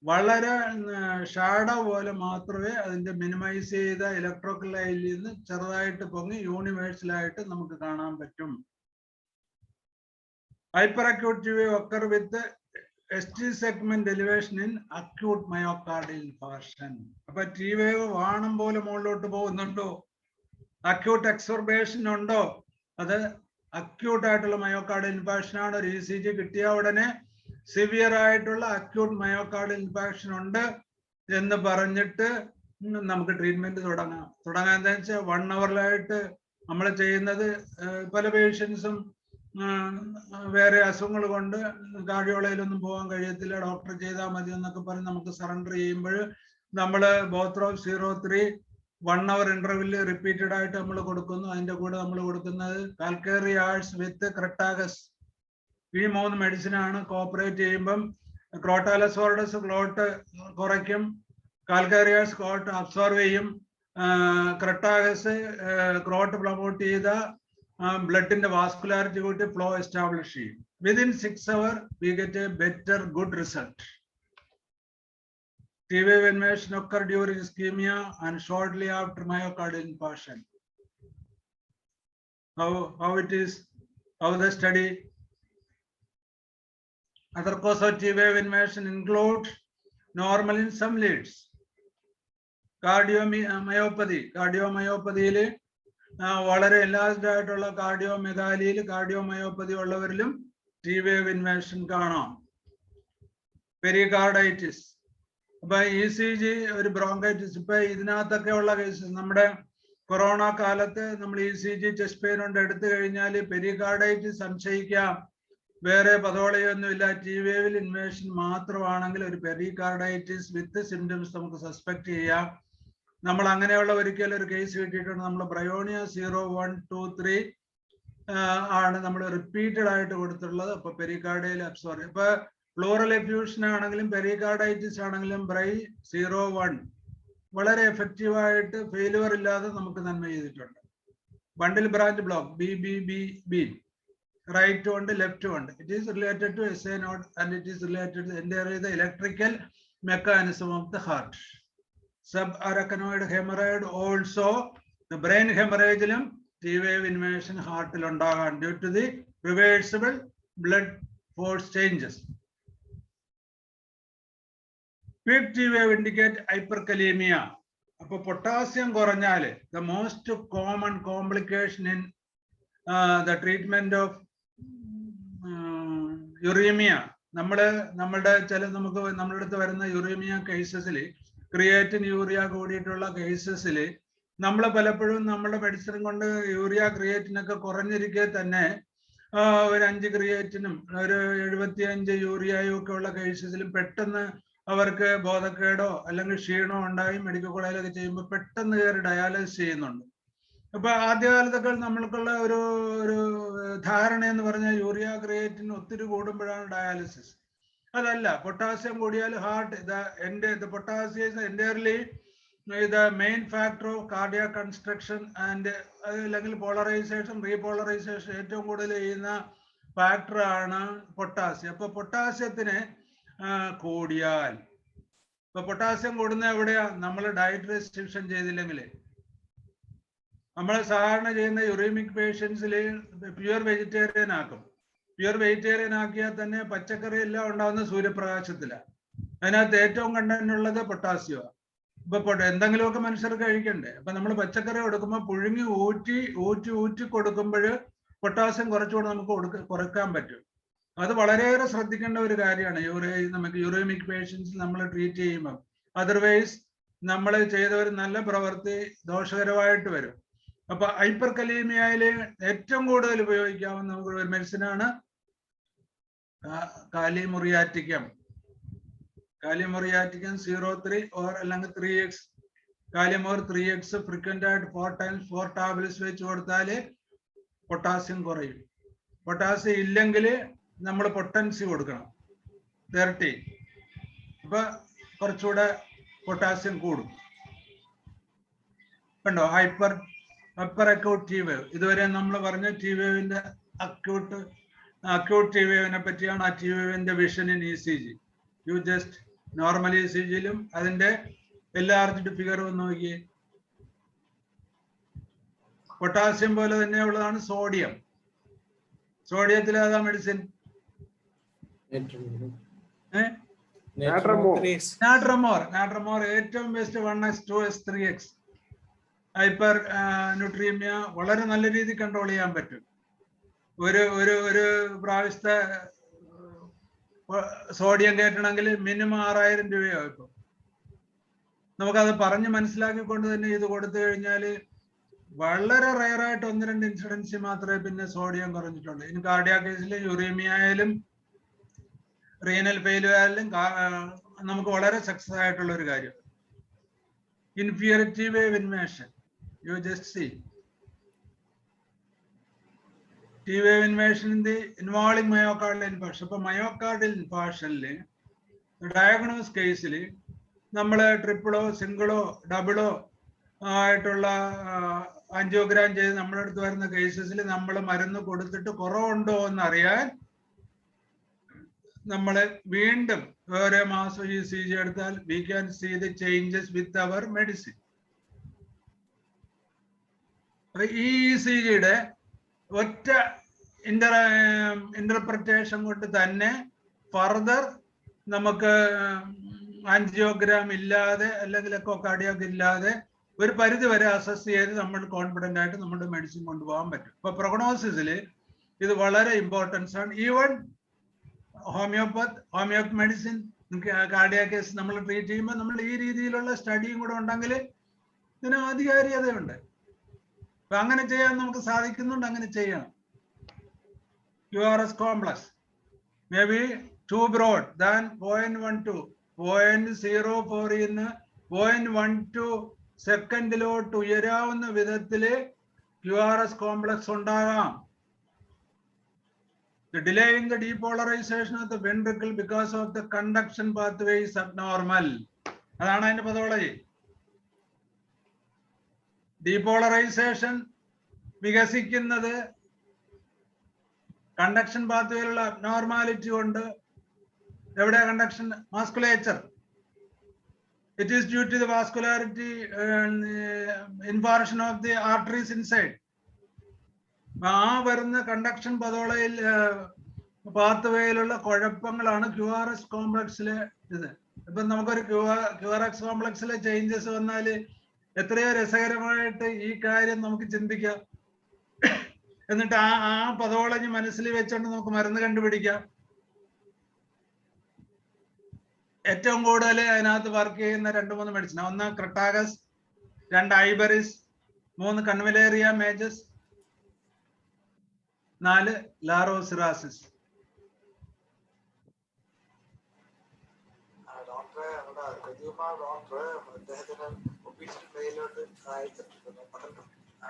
വളരെ shadow പോലെ മാത്രമേ അതിന്റെ മിനിമൈസ് ചെയ്ത ഇലക്ട്രിക്കൽ ലൈനിൽ നിന്ന് ചെറുതായിട്ട് പൊങ്ങി യൂണിവേഴ്സലായിട്ട് നമുക്ക് കാണാൻ പറ്റും. Hyper acute T wave occur with the ST segment elevation in acute myocardial infarction. അപ്പൊ T wave വാണം പോലെ മുകളിലോട്ട് പോകുന്നുണ്ടോ, അക്യൂട്ട് എക്സോർബേഷൻ ഉണ്ടോ, അത് അക്യൂട്ട് ആയിട്ടുള്ള മയോകാർഡിയൽ ഇൻഫാർക്ഷൻ ആണ്. ഒരു ECG കിട്ടിയ ഉടനെ സിവിയർ ആയിട്ടുള്ള അക്യൂട്ട് മയോകാർഡിയൽ ഇൻഫാക്ഷൻ ഉണ്ട് എന്ന് പറഞ്ഞിട്ട് നമുക്ക് ട്രീറ്റ്മെന്റ് തുടങ്ങാം. എന്താ വെച്ചാൽ 1 hourലായിട്ട് നമ്മൾ ചെയ്യുന്നത്. പല പേഷ്യൻസും വേറെ അസുഖങ്ങൾ കൊണ്ട് കാർഡിയോളജിയിലൊന്നും പോകാൻ കഴിയത്തില്ല, ഡോക്ടർ ചെയ്താൽ മതി എന്നൊക്കെ പറഞ്ഞ് നമുക്ക് സറണ്ടർ ചെയ്യുമ്പോൾ നമ്മൾ ബോത്രോഫ് 03 1 hour ഇന്റർവെല്ലിൽ റിപ്പീറ്റഡ് ആയിട്ട് നമ്മൾ കൊടുക്കുന്നു. അതിന്റെ കൂടെ നമ്മൾ കൊടുക്കുന്നത് കാൽക്കേറിയാഴ്സ് വിത്ത് ക്രെട്ടാഗസ്. ഈ 3 മെഡിസിൻ ആണ്. കോപ്പറേറ്റ് ചെയ്യുമ്പം ക്രോട്ടാലസോർഡസ് ക്ലോട്ട് കുറയ്ക്കും, കാൽക്കേറിയാഴ്സ് ക്ലോട്ട് അബ്സോർവ് ചെയ്യും, ക്രട്ടാഗസ് ക്രോട്ട് പ്രൊമോട്ട് ചെയ്ത ബ്ലഡിന്റെ വാസ്കുലാരിറ്റി കൂട്ടി ഫ്ലോ എസ്റ്റാബ്ലിഷ് ചെയ്യും. Within 6 hours we get a better good result. T-wave invasion occur during ischemia and shortly after myocardial infarction. How it is? How the study? Other cause of T-wave invasion include normal in some leads. Cardiomyopathy. Cardiomyopathy വളരെ enlarged ആയിട്ടുള്ള കാർഡിയോമെഗാലിയിൽ cardiomyopathy ഉള്ളവരിലും T-wave invasion കാണാം. Pericarditis. അപ്പൊ ECG ഒരു bronchitis. ഇപ്പൊ ഇതിനകത്തൊക്കെ ഉള്ള cases നമ്മുടെ corona കാലത്ത് നമ്മൾ ECG ചെസ്റ്റ് പെയിൻ കൊണ്ട് എടുത്തു കഴിഞ്ഞാൽ പെരികാർഡൈറ്റിസ് സംശയിക്കാം, വേറെ പതോളയൊന്നുമില്ല. T-wave ഇൻവേഷൻ മാത്രമാണെങ്കിൽ ഒരു പെരികാർഡൈറ്റിസ് വിത്ത് സിംറ്റംസ് നമുക്ക് സസ്പെക്ട് ചെയ്യാം. നമ്മൾ അങ്ങനെയുള്ള ഒരിക്കലും ഒരു കേസ് കിട്ടിയിട്ടുണ്ട്. നമ്മൾ ബ്രയോണിയ 0, 1, 2, 3 ആണ് നമ്മൾ റിപ്പീറ്റഡ് ആയിട്ട് കൊടുത്തിട്ടുള്ളത്. അപ്പൊ പെരികാർഡിയൽ അബ്സോർബ്. ഇപ്പൊ പ്ലൂറൽ എഫ്യൂഷൻ ആണെങ്കിലും പെരികാർഡൈറ്റിസ് ആണെങ്കിലും ബ്രൈ 0, 1 വളരെ എഫക്റ്റീവ് ആയിട്ട് ഫെയിലുവർ ഇല്ലാതെ നമുക്ക് നന്മ ചെയ്തിട്ടുണ്ട്. Bundle branch block BBB right ഉണ്ട് ലെഫ്റ്റ് ഉണ്ട്. It is related to SA node and it is related to electrical mechanism of the heart. Subarachnoid hemorrhoid also, the brain hemorrhage T-wave invasion heart ഉണ്ടാകാൻ due to the reversible blood force changes. Peak T-wave indicate hyperkalemia. അപ്പോൾ potassium കുറഞ്ഞാൽ the most common complication in the treatment of uremia. നമ്മളുടെ അടുത്ത് വരുന്ന uraemia കേസസിൽ creatine urea കൂടിയിട്ടുള്ള കേസസിൽ നമ്മൾ പലപ്പോഴും നമ്മുടെ മെഡിസിൻ കൊണ്ട് യൂറിയ ക്രിയേറ്റിനൊക്കെ കുറഞ്ഞിരിക്കെ തന്നെ ഒരു 5 ക്രിയേറ്റിനും ഒരു 75 യൂറിയയും ഒക്കെ ഉള്ള കേസസിലും പെട്ടെന്ന് അവർക്ക് ബോധക്കേടോ അല്ലെങ്കിൽ ക്ഷീണോ ഉണ്ടായി മെഡിക്കൽ കോളേജിലൊക്കെ ചെയ്യുമ്പോൾ പെട്ടെന്ന് കയറി ഡയാലിസിസ് ചെയ്യുന്നുണ്ട്. അപ്പൊ ആദ്യകാലത്തൊക്കെ നമ്മൾക്കുള്ള ഒരു ധാരണ എന്ന് പറഞ്ഞാൽ യൂറിയ ക്രിയേറ്റിൻ ഒത്തിരി കൂടുമ്പോഴാണ് ഡയാലിസിസ്. അതല്ല, പൊട്ടാസ്യം കൂടിയാൽ heart potassium is entirely the main factor of cardiac construction and അല്ലെങ്കിൽ പോളറൈസേഷൻ റീപോളറൈസേഷൻ ഏറ്റവും കൂടുതൽ ചെയ്യുന്ന ഫാക്ടർ ആണ് പൊട്ടാസ്യം. അപ്പൊ പൊട്ടാസ്യത്തിന് കൂടിയാൽ, ഇപ്പൊ പൊട്ടാസ്യം കൂടുന്ന എവിടെയാ? നമ്മൾ ഡയറ്റ് റെസ്ട്രിക്ഷൻ ചെയ്തില്ലെങ്കിൽ. നമ്മൾ സാധാരണ ചെയ്യുന്ന യുറീമിക് പേഷ്യൻസിൽ പ്യുവർ വെജിറ്റേറിയൻ ആക്കും. പ്യുവർ വെജിറ്റേറിയൻ ആക്കിയാൽ തന്നെ പച്ചക്കറി എല്ലാം ഉണ്ടാകുന്ന സൂര്യപ്രകാശത്തിലാണ്. അതിനകത്ത് ഏറ്റവും കണ്ടന്റ് ഉള്ളത് പൊട്ടാസ്യമാണ്. ഇപ്പൊ എന്തെങ്കിലുമൊക്കെ മനുഷ്യർക്ക് കഴിക്കണ്ടേ? അപ്പൊ നമ്മൾ പച്ചക്കറി കൊടുക്കുമ്പോൾ പുഴുങ്ങി ഊറ്റി കൊടുക്കുമ്പോൾ പൊട്ടാസ്യം കുറച്ചുകൂടെ നമുക്ക് കുറയ്ക്കാൻ പറ്റും. അത് വളരെയേറെ ശ്രദ്ധിക്കേണ്ട ഒരു കാര്യമാണ് നമുക്ക് യുറീമിക് പേഷ്യൻസ് നമ്മൾ ട്രീറ്റ് ചെയ്യുമ്പോൾ. അതർവൈസ് നമ്മൾ ചെയ്ത ഒരു നല്ല പ്രവൃത്തി ദോഷകരമായിട്ട് വരും. അപ്പൊ ഹൈപ്പർകലീമിയയില് ഏറ്റവും കൂടുതൽ ഉപയോഗിക്കാവുന്ന നമുക്ക് ഒരു മെഡിസിനാണ് കാലിമുറിയാറ്റിക്കം. 0.3 or അല്ലെങ്കിൽ 3x. കാലിമോർ 3x ഫ്രീക്വന്റ് ആയിട്ട് 4 times 4 ടാബ്ലറ്റ്സ് വെച്ച് കൊടുത്താല് പൊട്ടാസ്യം കുറയും. പൊട്ടാസ്യം ഇല്ലെങ്കിൽ നമ്മൾ പൊട്ടൻസി കൊടുക്കണം 30. അപ്പൊ കുറച്ചുകൂടെ പൊട്ടാസ്യം കൂടും. കണ്ടോ? Upper acute T-wave. ഇതുവരെ നമ്മൾ പറഞ്ഞ T-waveന്റെ അക്യൂട്ട് T-waveനെ പറ്റിയാണ്. ആ T-waveന്റെ vision in ECG. You just normal ECGയിലും അതിന്റെ എൻലാർജ്ഡ് ഫിഗർ ഒന്ന് നോക്കിയേ. പൊട്ടാസ്യം പോലെ തന്നെ ഉള്ളതാണ് സോഡിയം. സോഡിയത്തിൽ ഏതാ മെഡിസിൻ? നാട്രമോർ ഏറ്റവും best 1x 2x 3x. Hyper ന്യൂട്രീമിയ വളരെ നല്ല രീതിയിൽ കൺട്രോൾ ചെയ്യാൻ പറ്റും. ഒരു പ്രാവശ്യത്തെ സോഡിയം കയറ്റണമെങ്കിൽ മിനിമം 6000 രൂപയാവും. ഇപ്പൊ നമുക്കത് പറഞ്ഞ് മനസ്സിലാക്കിക്കൊണ്ട് തന്നെ ഇത് കൊടുത്തു കഴിഞ്ഞാൽ വളരെ റയറായിട്ട് 1-2 ഇൻസിഡൻസ് മാത്രമേ പിന്നെ സോഡിയം കുറഞ്ഞിട്ടുള്ളൂ. ഇനി കാർഡിയാക് കേസിലും യുറീമിയ ആയാലും റീനൽ ഫെയിലിയർ ആയാലും നമുക്ക് വളരെ സക്സസ് ആയിട്ടുള്ള ഒരു കാര്യം. Inferior T-wave invasion. You just see T-wave invasion in the involving myocardial infarction. അപ്പൊ myocardial infarctionല് ഡയഗ്നോസ് കേസിൽ നമ്മൾ ട്രിപ്പിളോ സിംഗിളോ ഡബിളോ ആയിട്ടുള്ള ആൻജിയോഗ്രാം ചെയ്ത് നമ്മുടെ അടുത്ത് വരുന്ന കേസസിൽ നമ്മൾ മരുന്ന് കൊടുത്തിട്ട് കുറവുണ്ടോ എന്നറിയാൻ നമ്മൾ വീണ്ടും ഓരോ മാസം ഈ ECG എടുത്താൽ we can see the changes with our medicine. ഈ ECGയുടെ ഒറ്റ ഇന്റർപ്രിറ്റേഷൻ കൊണ്ട് തന്നെ ഫർദർ നമുക്ക് ആൻജിയോഗ്രാം ഇല്ലാതെ അല്ലെങ്കിൽ എക്കോകാർഡിയോഗ്രാം ഇല്ലാതെ ഒരു പരിധി വരെ അസസ് ചെയ്ത് നമ്മൾ കോൺഫിഡന്റ് ആയിട്ട് നമ്മുടെ മെഡിസിൻ കൊണ്ടുപോകാൻ പറ്റും. ഇപ്പൊ പ്രൊഗ്നോസിസിൽ ഇത് വളരെ ഇമ്പോർട്ടൻസ് ആണ്. Even homeo medicine cardiac case നമ്മൾ ട്രീറ്റ് ചെയ്യുമ്പോൾ നമ്മൾ ഈ രീതിയിലുള്ള സ്റ്റഡിയും കൂടെ ഉണ്ടെങ്കിൽ ഇതിന് ആധികാരികതയുണ്ട്. അപ്പൊ അങ്ങനെ ചെയ്യാൻ നമുക്ക് സാധിക്കുന്നുണ്ട്. അങ്ങനെ ചെയ്യണം. QRS complex may be too broad than 0.12. 0.04 ഇന്ന് 0.12 സെക്കൻഡിലോട്ട് ഉയരാവുന്ന വിധത്തില് QRS കോംപ്ലക്സ് ഉണ്ടാകാം. The delay in the depolarization of the ventricle because of the conduction pathway is abnormal. അതാണ് അതിന്റെ പദോളജി. ഡീപോളറൈസേഷൻ വികസിക്കുന്നത് കണ്ടക്ഷൻ പാത്വേയിലുള്ള അബ്നോർമാലിറ്റി കൊണ്ട്. എവിടെ conduction? Musculature. It is due to the vascularity infarction of the arteries inside. ആ വരുന്ന conduction പതോളയിൽ പാത്വേയിലുള്ള കുഴപ്പങ്ങളാണ് QRS കോംപ്ലക്സിലെ ഇത്. ഇപ്പൊ നമുക്കൊരു QRS കോംപ്ലക്സിലെ changes വന്നാൽ എത്രയോ രസകരമായിട്ട് ഈ കാര്യം നമുക്ക് ചിന്തിക്കാം. എന്നിട്ട് ആ പതോളജി മനസ്സിൽ വെച്ചുകൊണ്ട് നമുക്ക് മരുന്ന് കണ്ടുപിടിക്കാം. ഏറ്റവും കൂടുതൽ അതിനകത്ത് വർക്ക് ചെയ്യുന്ന 2-3 മെഡിസിൻ. 1 ക്രട്ടാഗസ്, 2 ഐബറിസ്, 3 കൺവലേറിയ മേജസ്, 4 ലാറോസിറാസിസ്.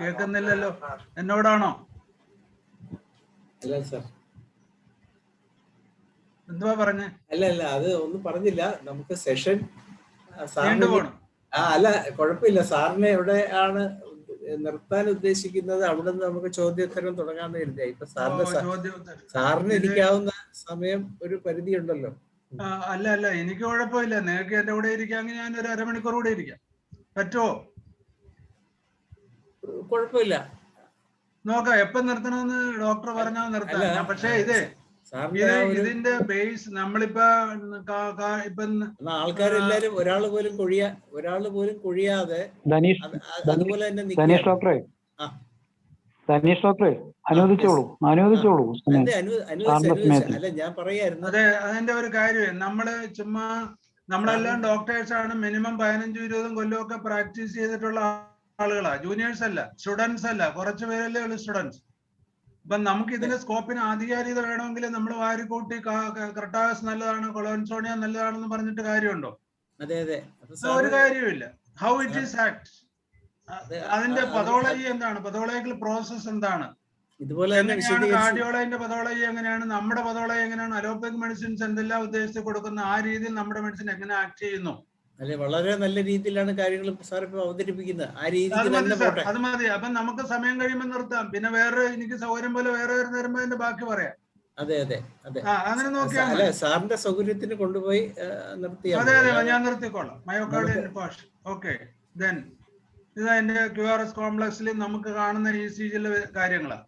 കേൾക്കുന്നില്ലല്ലോ. എന്നോടാണോ? എന്തുവാ പറഞ്ഞേ?
അല്ല അത് ഒന്നും പറഞ്ഞില്ല. നമുക്ക് സെഷൻ അല്ല കുഴപ്പമില്ല. സാറിനെ എവിടെയാണ് നിർത്താൻ ഉദ്ദേശിക്കുന്നത് അവിടെ നിന്ന് നമുക്ക് ചോദ്യോത്തരം തുടങ്ങാന്ന് കരുതിയാ. ഇപ്പൊ സാറിന് ഇരിക്കാവുന്ന സമയം ഒരു പരിധി ഉണ്ടല്ലോ.
അല്ല എനിക്ക് കുഴപ്പമില്ല. നിങ്ങൾക്ക് എന്റെ കൂടെ ഇരിക്കാമെങ്കിൽ ഞാൻ ഒരു അരമണിക്കൂർ കൂടെ ഇരിക്കാം. പറ്റുമോ?
കുഴപ്പമില്ല.
നോക്കാം എപ്പം നിർത്തണമെന്ന് ഡോക്ടർ പറഞ്ഞാൽ നിർത്താം. പക്ഷേ ഇതിന്റെ ബേസ് നമ്മളിപ്പോ
ആൾക്കാരെല്ലാരും ഒരാൾ പോലും കൊഴിയാതെ അതുപോലെ തന്നെ അല്ല ഞാൻ പറയായിരുന്നു.
അതെ, അതിന്റെ ഒരു കാര്യം നമ്മള് ചുമ്മാ നമ്മളെല്ലാം ഡോക്ടേഴ്സ് ആണ്. മിനിമം 15-20 കൊല്ലമൊക്കെ പ്രാക്ടീസ് ചെയ്തിട്ടുള്ള ആളുകളാ. ജൂനിയേഴ്സ് അല്ല, സ്റ്റുഡൻസ് അല്ല. കുറച്ചു പേരല്ലേ ഉള്ളു സ്റ്റുഡൻസ്. അപ്പൊ നമുക്ക് ഇതിന്റെ സ്കോപ്പിന് ആധികാരികത വേണമെങ്കിൽ നമ്മൾ വാരിക്കൂട്ടി ക്രട്ടാഗസ് നല്ലതാണ്, കൊളോൻസോണിയ നല്ലതാണെന്ന് പറഞ്ഞിട്ട് കാര്യമുണ്ടോ? ഒരു കാര്യമില്ല. ഹൗ ഇറ്റ് ഈസ് ആക്ട്, അതിന്റെ പതോളജി എന്താണ്, പതോളജിക്കൽ പ്രോസസ് എന്താണ്, കാർഡിയോളജിന്റെ പതോളജി എങ്ങനെയാണ്, നമ്മുടെ പതോളജി എങ്ങനെയാണ്, അലോപ്പതി മെഡിസിൻസ് എന്തെല്ലാം ഉദ്ദേശിച്ച് കൊടുക്കുന്ന ആ രീതിയിൽ നമ്മുടെ മെഡിസിൻ എങ്ങനെ ആക്ട് ചെയ്യുന്നു.
അല്ലെ വളരെ നല്ല രീതിയിലാണ് കാര്യങ്ങൾ സാർ ഇപ്പൊ അവതരിപ്പിക്കുന്നത്. ആ രീതിയിൽ
അത് മതി. അപ്പൊ നമുക്ക് സമയം കഴിയുമ്പോൾ നിർത്താം. പിന്നെ വേറെ എനിക്ക് സൗകര്യം പോലെ വേറെ വരുമ്പോ അതിന്റെ ബാക്കി പറയാം.
അതെ
അങ്ങനെ നോക്കിയാൽ
അല്ലെ സാറിന്റെ സൗകര്യത്തിന് കൊണ്ടുപോയി നിർത്തിയാൽ.
അതെ ഞാൻ നിർത്തിക്കോളാം. Myocardial infarction. ഓക്കെ, ദെൻ ഇത് അതിന്റെ QRS കോംപ്ലക്സിൽ നമുക്ക് കാണുന്ന ECGയിലെ കാര്യങ്ങളാണ്.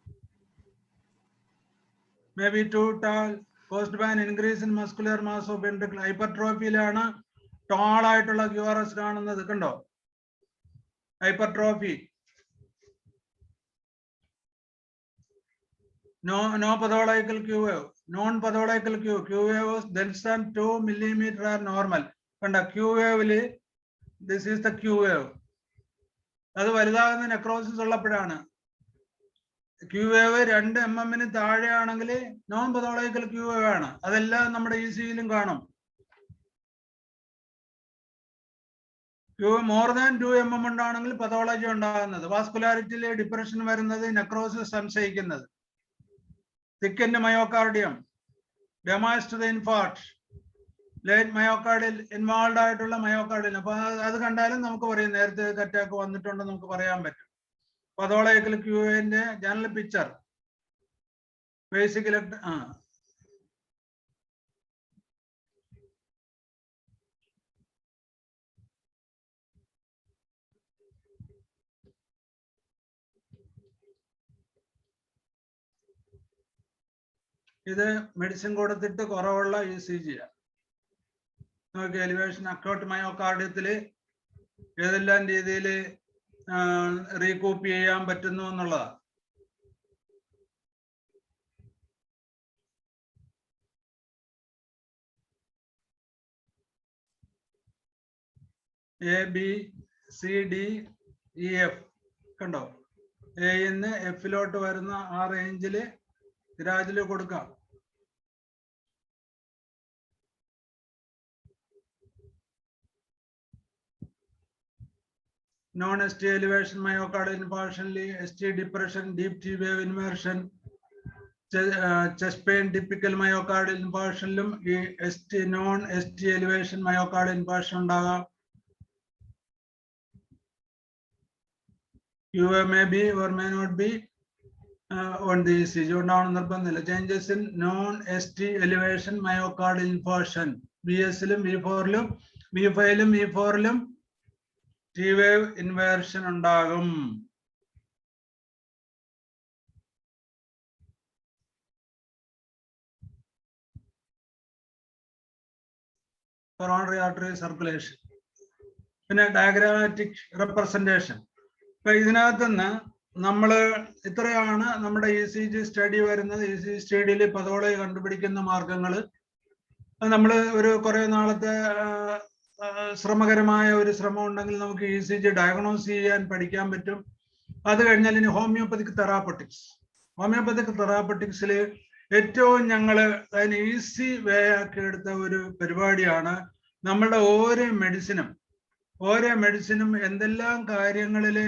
May be too tall caused by an increase in muscular mass of ventricle. ഹൈപ്പർട്രോഫിയിലാണ് ടോൾ ആയിട്ടുള്ള QRS കാണുന്നത്. കണ്ടോ? Hypertrophy. No pathological Q wave. Non-pathological Q wave was less than 2 millimeter are normal. കണ്ട Q വേവില് this is the Q wave. അത് വലുതാകുന്ന necrosis ഉള്ളപ്പോഴാണ്. Q wave 2 mm താഴെയാണെങ്കിൽ നോൺ പതോളജിക്കൽ Q വേവ് ആണ്. അതെല്ലാം നമ്മുടെ ECGയിലും കാണും. മോർ ദാൻ 2 mm ഉണ്ടാണെങ്കിൽ പതോളജി ഉണ്ടാകുന്നത്, വാസ്കുലാരിറ്റിയിലെ ഡിപ്രഷൻ വരുന്നത്, നെക്രോസിസ് സംശയിക്കുന്നത്, തിക്കൻഡ് മയോകാർഡിയം, ഡെമാസ് ടു ദ ഇൻഫാർക്ട്, ലേറ്റ് മയോകാർഡിൽ ഇൻവോൾവ് ആയിട്ടുള്ള മയോകാർഡിൽ. അപ്പൊ അത് കണ്ടാലും നമുക്ക് പറയാം നേരത്തെ അറ്റാക്ക് വന്നിട്ടുണ്ടെന്ന് നമുക്ക് പറയാൻ പറ്റും. പതോളജിക്കൽ ക്യൂവിന്റെ ജനറൽ പിക്ചർ ബേസിക് ഇത് മെഡിസിൻ കൊടുത്തിട്ട് കുറവുള്ള ECG ആണ്. നോക്കി എലിവേഷൻ അക്കോട്ട് മയോകാർഡിയത്തില് ഏതെല്ലാം രീതിയിൽ റീകൂപ്പ് ചെയ്യാൻ പറ്റുന്നു എന്നുള്ളതാണ്. ABCDEF കണ്ടോ? എന്ന് എഫിലോട്ട് വരുന്ന ആ റേഞ്ചില് ഗ്രാജുവലി കൊടുക്കാം. Non ST elevation myocardial infarction, ST depression, deep T wave inversion, chest pain typical myocardial infarction ലും ഈ non ST elevation myocardial infarction ഉണ്ടാകാം. QA may be or may not be on the ECG ഉണ്ടാവണം നിർബന്ധമില്ല. Changes in non ST elevation myocardial infarction BS ലും V4 ലും V5 ലും V4 ലും T wave inversion ഉണ്ടാകും. coronary artery circulation. പിന്നെ diagrammatic representation. ഇപ്പൊ ഇതിനകത്ത് നിന്ന് നമ്മള് ഇത്രയാണ് നമ്മുടെ ECG സ്റ്റഡി വരുന്നത്. ECG സ്റ്റഡിയിൽ പതോളജി കണ്ടുപിടിക്കുന്ന മാർഗങ്ങള് നമ്മള് ഒരു കുറെ നാളത്തെ ശ്രമകരമായ ഒരു ശ്രമം ഉണ്ടെങ്കിൽ നമുക്ക് ECG ഡയഗ്നോസ് ചെയ്യാൻ പഠിക്കാൻ പറ്റും. അത് കഴിഞ്ഞാൽ ഇനി ഹോമിയോപ്പതിക് തെറാപ്പറ്റിക്സ്. ഹോമിയോപ്പതിക് തെറാപ്പറ്റിക്സിൽ ഏറ്റവും ഞങ്ങൾ അതിന് ഈസി വേ ആക്കി എടുത്ത ഒരു പരിപാടിയാണ് നമ്മളുടെ ഓരോ മെഡിസിനും എന്തെല്ലാം കാര്യങ്ങളിൽ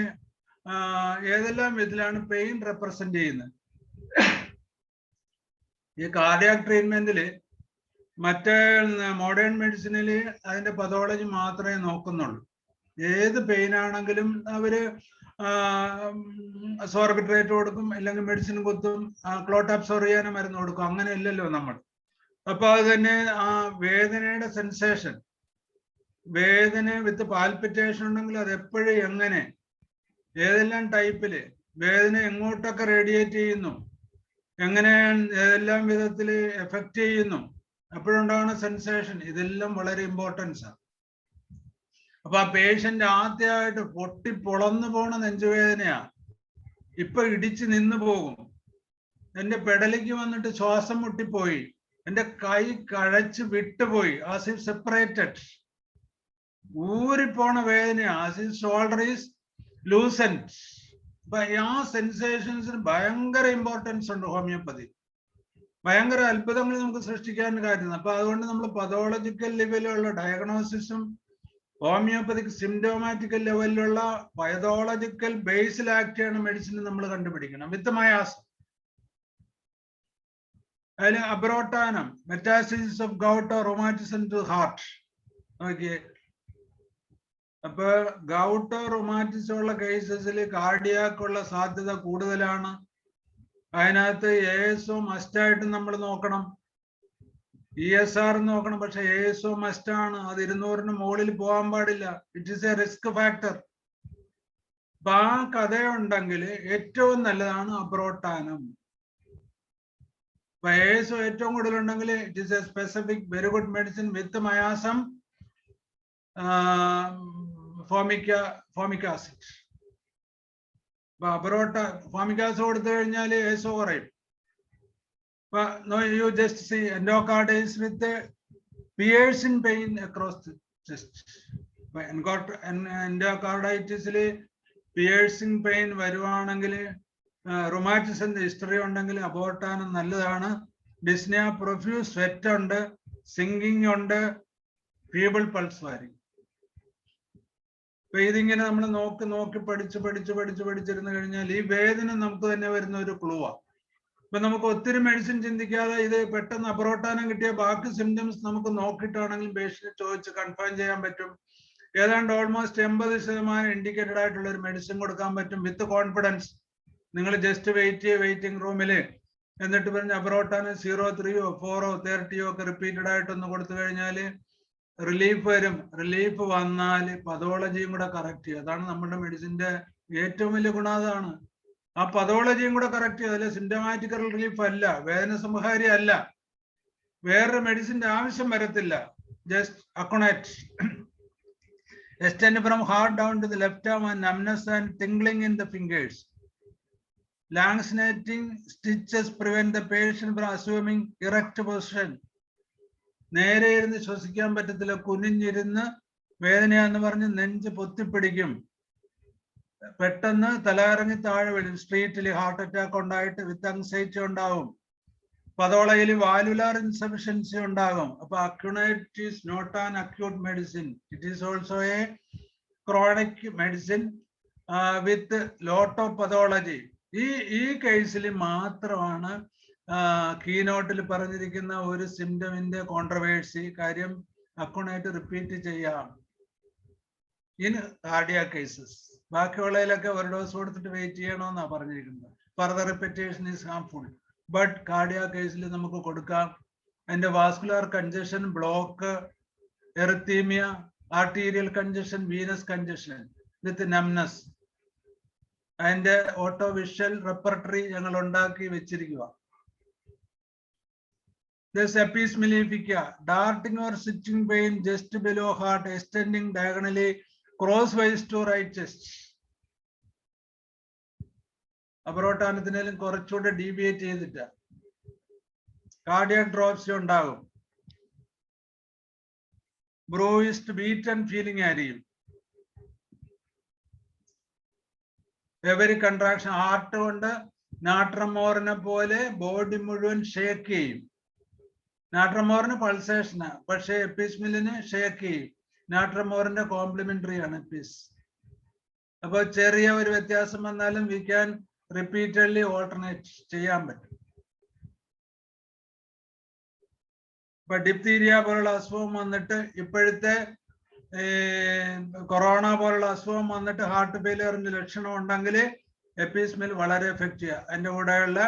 ഏതെല്ലാം വിധത്തിലാണ് പെയിൻ റെപ്രസെന്റ് ചെയ്യുന്നത്. ഈ കാർഡിയാക് ട്രീറ്റ്മെന്റിൽ മറ്റേ മോഡേൺ മെഡിസിനിൽ അതിന്റെ പതോളജി മാത്രമേ നോക്കുന്നുള്ളൂ. ഏത് പെയിൻ ആണെങ്കിലും അവര് സോർബിട്രേറ്റ് കൊടുക്കും, അല്ലെങ്കിൽ മെഡിസിൻ കുത്തും, ക്ലോട്ട് അബ്സോർവ് ചെയ്യാനും മരുന്ന് കൊടുക്കും. അങ്ങനെ ഇല്ലല്ലോ നമ്മൾ. അപ്പൊ അത് തന്നെ ആ വേദനയുടെ സെൻസേഷൻ, വേദന വിത്ത് പാൽപിറ്റേഷൻ ഉണ്ടെങ്കിൽ അത് എപ്പോഴും എങ്ങനെ, ഏതെല്ലാം ടൈപ്പില് വേദന എങ്ങോട്ടൊക്കെ റേഡിയേറ്റ് ചെയ്യുന്നു, എങ്ങനെ ഏതെല്ലാം വിധത്തിൽ എഫക്റ്റ് ചെയ്യുന്നു, അപ്പോഴുണ്ടാകുന്ന സെൻസേഷൻ, ഇതെല്ലാം വളരെ ഇമ്പോർട്ടൻസ് ആണ്. അപ്പൊ ആ പേഷ്യന്റ് ആദ്യമായിട്ട് പൊളന്നു പോണ നെഞ്ചുവേദനയാ. ഇപ്പൊ ഇടിച്ച് നിന്ന് പോകും, എന്റെ പെടലിക്ക് വന്നിട്ട് ശ്വാസം മുട്ടിപ്പോയി, എന്റെ കൈ കഴച്ച് വിട്ടുപോയി, ആസ് ഇഫ് സെപ്പറേറ്റഡ്, ഊരിപ്പോണ വേദനയാ, as if shoulder is loosened. അപ്പൊ ആ സെൻസേഷൻസിന് ഭയങ്കര ഇമ്പോർട്ടൻസ് ഉണ്ട് ഹോമിയോപ്പതി. ഭയങ്കര അത്ഭുതങ്ങൾ നമുക്ക് സൃഷ്ടിക്കാൻ കാര്യം. അപ്പൊ അതുകൊണ്ട് നമ്മൾ പതോളജിക്കൽ ലെവലിലുള്ള ഡയഗ്നോസിസും ഹോമിയോപ്പതിക് സിംറ്റോമാറ്റിക്കൽ ലെവലിലുള്ള പതോളജിക്കൽ ബേസിൽ ആക്ട് ചെയ്യണ മെഡിസിൻ നമ്മൾ കണ്ടുപിടിക്കണം വിത്ത് മയാസം. അതിന് abrotanum, metastasis of gout or rheumatism to heart. Okay, അപ്പൊ ഗൗട്ടോ റൊമാറ്റിസം ഉള്ള കേസസിൽ കാർഡിയാക്കുള്ള സാധ്യത കൂടുതലാണ്. അതിനകത്ത് ASO മസ്റ്റായിട്ട് നമ്മൾ നോക്കണം, ESR നോക്കണം. പക്ഷെ ASO മസ്റ്റാണ്, അത് 200-ന് മുകളിൽ പോകാൻ പാടില്ല. It is a risk factor. അപ്പൊ ആ കഥയുണ്ടെങ്കിൽ ഏറ്റവും നല്ലതാണ് അബ്രോട്ടാനം. അപ്പൊ ASO ഏറ്റവും കൂടുതലുണ്ടെങ്കിൽ it is a specific very good medicine with miasm, formic acid. Formic acid കൊടുത്തു കഴിഞ്ഞാൽ ASO കുറയും. You just see endocarditis with piercing pain across the chest. Endocarditis piercing pain വരുവാണെങ്കിൽ, റൊമാറ്റിസത്തിന്റെ ഹിസ്റ്ററി ഉണ്ടെങ്കിൽ അബോർട്ടാനം നല്ലതാണ്. ഡിസ്നിയ പ്രൊഫ്യൂസ്, സ്വെറ്റ് ഉണ്ട്, sinking ഉണ്ട്, feeble pulse varying. അപ്പൊ ഇതിങ്ങനെ നമ്മൾ നോക്കി പഠിച്ചിരുന്നു കഴിഞ്ഞാൽ ഈ വേദന നമുക്ക് തന്നെ വരുന്ന ഒരു ക്ലൂവാ. ഇപ്പൊ നമുക്ക് ഒത്തിരി മെഡിസിൻ ചിന്തിക്കാതെ ഇത് പെട്ടെന്ന് അപറോട്ടാനം കിട്ടിയ ബാക്കി സിംറ്റംസ് നമുക്ക് നോക്കിയിട്ടാണെങ്കിലും പേഷ്യന്റ് ചോദിച്ച് കൺഫേം ചെയ്യാൻ പറ്റും. ഏതാണ്ട് ഓൾമോസ്റ്റ് 80% ഇൻഡിക്കേറ്റഡ് ആയിട്ടുള്ള ഒരു മെഡിസിൻ കൊടുക്കാൻ പറ്റും വിത്ത് കോൺഫിഡൻസ്. നിങ്ങൾ ജസ്റ്റ് വെയിറ്റിംഗ് റൂമില് എന്നിട്ട് പറഞ്ഞ് അപറോട്ടാനം 0.3 4 30 ഒക്കെ റിപ്പീറ്റഡ് ആയിട്ടൊന്ന് കൊടുത്തു കഴിഞ്ഞാല് റിലീഫ് വരും. റിലീഫ് വന്നാൽ പതോളജിയും കൂടെ കറക്റ്റ് ചെയ്യും. അതാണ് നമ്മുടെ മെഡിസിന്റെ ഏറ്റവും വലിയ ഗുണം. അതാണ് ആ പതോളജിയും കൂടെ കറക്റ്റ് ചെയ്യും. അതിൽ സിംറ്റമാറ്റിക്കൽ റിലീഫ് അല്ല, വേദന സംഹാരി അല്ല, വേറൊരു മെഡിസിന്റെ ആവശ്യം വരത്തില്ല. Just aconite extend from heart down to the left arm and numbness and tingling in the fingers. Lancinating stitches prevent the patient from assuming erect position. നേരെ ഇരുന്ന് ശ്വസിക്കാൻ പറ്റത്തില്ല, കുനിഞ്ഞിരുന്ന് വേദനയാന്ന് പറഞ്ഞ് നെഞ്ച് പൊത്തിപ്പിടിക്കും, പെട്ടെന്ന് തലകറങ്ങി താഴെ വീഴും. സ്ട്രീറ്റിൽ ഹാർട്ട് അറ്റാക്ക് ഉണ്ടായിട്ട് വിത്ത് ആങ്സൈറ്റി ഉണ്ടാവും. പതോളയിൽ വാലുലാർ ഇൻസഫിഷ്യൻസി ഉണ്ടാകും. അപ്പൊ aconite is not an acute medicine, it is also a chronic medicine with lot of pathology. ഈ കേസിൽ മാത്രമാണ് കീനോട്ടിൽ പറഞ്ഞിരിക്കുന്ന ഒരു സിംറ്റമിന്റെ കോൺട്രവേഴ്സി. കാര്യം അക്യൂണേറ്റ് റിപ്പീറ്റ് ചെയ്യാം ഇൻ കാർഡിയാക് കേസസ്. ബാക്കിയുള്ളതിലൊക്കെ ഒരു ഡോസ് കൊടുത്തിട്ട് വെയിറ്റ് ചെയ്യണമെന്നാ പറഞ്ഞിരിക്കുന്നത്. Further repetition is harmful. But cardiac കേസിൽ നമുക്ക് കൊടുക്കാം. അതിന്റെ vascular congestion, block, erythema, arterial congestion, venous congestion with numbness, അതിന്റെ ഓട്ടോ വിഷ്വൽ റെപ്പർട്ടറി ഞങ്ങൾ ഉണ്ടാക്കി വെച്ചിരിക്കുക. Epi's mellifica, darting or stitching pain just below heart, extending diagonally crosswise to right chest. അപറോട്ടാനത്തിനും കുറച്ചുകൂടെ deviate ചെയ്തിട്ട് കാർഡിയാക് ഡ്രോപ്സി ഉണ്ടാകും. Bruised beaten feeling ആയിരിക്കും. Every contraction, heart കൊണ്ട് നാട്രമോറിനെ പോലെ ബോഡി മുഴുവൻ ഷേക്ക് ചെയ്യും. നാട്രമോറിന് പൾസേഷന്, പക്ഷേ എപ്പിസ്മിലിന് ഷേക്ക് ചെയ്യും. നാട്രമോറിന്റെ കോംപ്ലിമെന്ററി ആണ് എപ്പിസ്. അപ്പൊ ചെറിയ ഒരു വ്യത്യാസം വന്നാലും വി ക്യാൻ റിപ്പീറ്റഡ്ലി ഓൾട്ടർനേറ്റ് ചെയ്യാൻ പറ്റും. ഇപ്പൊ ഡിപ്തീരിയ പോലുള്ള അസുഖം വന്നിട്ട്, ഇപ്പോഴത്തെ കൊറോണ പോലുള്ള അസുഖം വന്നിട്ട് ഹാർട്ട് ഫെയിലിയറിന്റെ ലക്ഷണം ഉണ്ടെങ്കിൽ എപ്പിസ്മിൽ വളരെ എഫക്റ്റ് ചെയ്യുക. അതിന്റെ കൂടെയുള്ള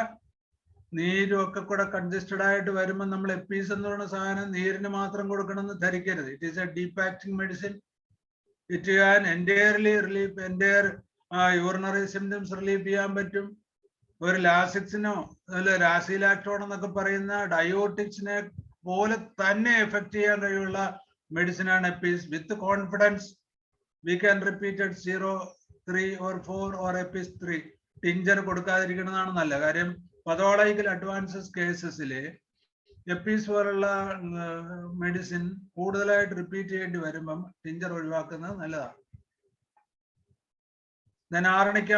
നീരും ഒക്കെ കൂടെ കൺജസ്റ്റഡ് ആയിട്ട് വരുമ്പോൾ നമ്മൾ എപ്പീസ് എന്ന് പറയുന്ന സാധനം നീരിന് മാത്രം കൊടുക്കണമെന്ന് ധരിക്കരുത്. It is a deep acting medicine. It can entirely relief entire urinary symptoms relief ചെയ്യാൻ പറ്റും. ഒരു ലാസിക്സിനോ അല്ല രാസിലാക്ടോൺ എന്നൊക്കെ പറയുന്ന ഡയോട്ടിക്സിനെ പോലെ തന്നെ എഫക്ട് ചെയ്യാൻ കഴിവുള്ള മെഡിസിനാണ് apis. With confidence we can repeat 0, 3 or 4 or apis 3. Tincture കൊടുക്കാതിരിക്കുന്നതാണ് നല്ല കാര്യം. പതോളജിക്കൽ അഡ്വാൻസസ് കേസസിൽ എപ്പീസ് പോലുള്ള മെഡിസിൻ കൂടുതലായിട്ട് റിപ്പീറ്റ് ചെയ്യേണ്ടി വരുമ്പം ടിഞ്ചർ ഒഴിവാക്കുന്നത് നല്ലതാണ്. ദെൻ ആർണിക്ക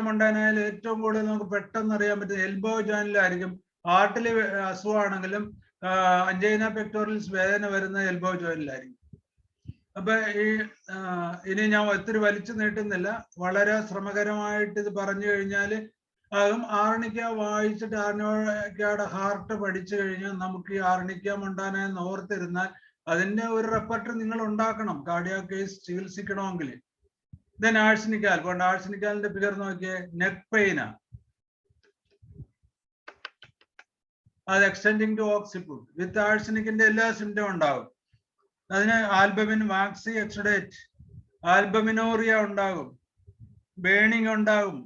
മൊണ്ടാനയിൽ ഏറ്റവും കൂടുതൽ നമുക്ക് പെട്ടെന്ന് അറിയാൻ പറ്റുന്നത് എൽബോ ജോയിനിലായിരിക്കും. ഹാർട്ടിൽ അസുഖമാണെങ്കിലും അഞ്ചൈന പെക്ടോറിയൽസ് വേദന വരുന്നത് എൽബോ ജോയിനിലായിരിക്കും. അപ്പൊ ഇനി ഞാൻ ഒത്തിരി വലിച്ചു നീട്ടുന്നില്ല, വളരെ ശ്രമകരമായിട്ട് ഇത് പറഞ്ഞു കഴിഞ്ഞാൽ ആകും. ആർണിക്ക വായിച്ചിട്ട് ആർണിക്കയുടെ ഹാർട്ട് പഠിച്ചു കഴിഞ്ഞാൽ നമുക്ക് ഈ ആർണിക്ക മൊണ്ടാന എന്ന് ഓർത്തിരുന്നാൽ അതിന്റെ ഒരു റെപ്പർട്ടറി നിങ്ങൾ ഉണ്ടാക്കണം കാർഡിയാക് കേസ് ചികിത്സിക്കണമെങ്കിൽ. ദെൻ ആഴ്സനിക്കാൽ, കൊണ്ട് ആഴ്സനിക്കാലിന്റെ ഫിഗർ നോക്കിയേ, നെക്ക് പെയിനാ, അത് എക്സ്റ്റെൻഡിങ് ടു ഓക്സിപിഡ്. വിത്ത് ആഴ്സനിക്കിന്റെ എല്ലാ സിംറ്റം ഉണ്ടാകും. അതിന് ആൽബമിൻ, വാക്സി എക്സുഡേറ്റ്, ആൽബമിനോറിയ ഉണ്ടാകും, ബേണിംഗ് ഉണ്ടാകും.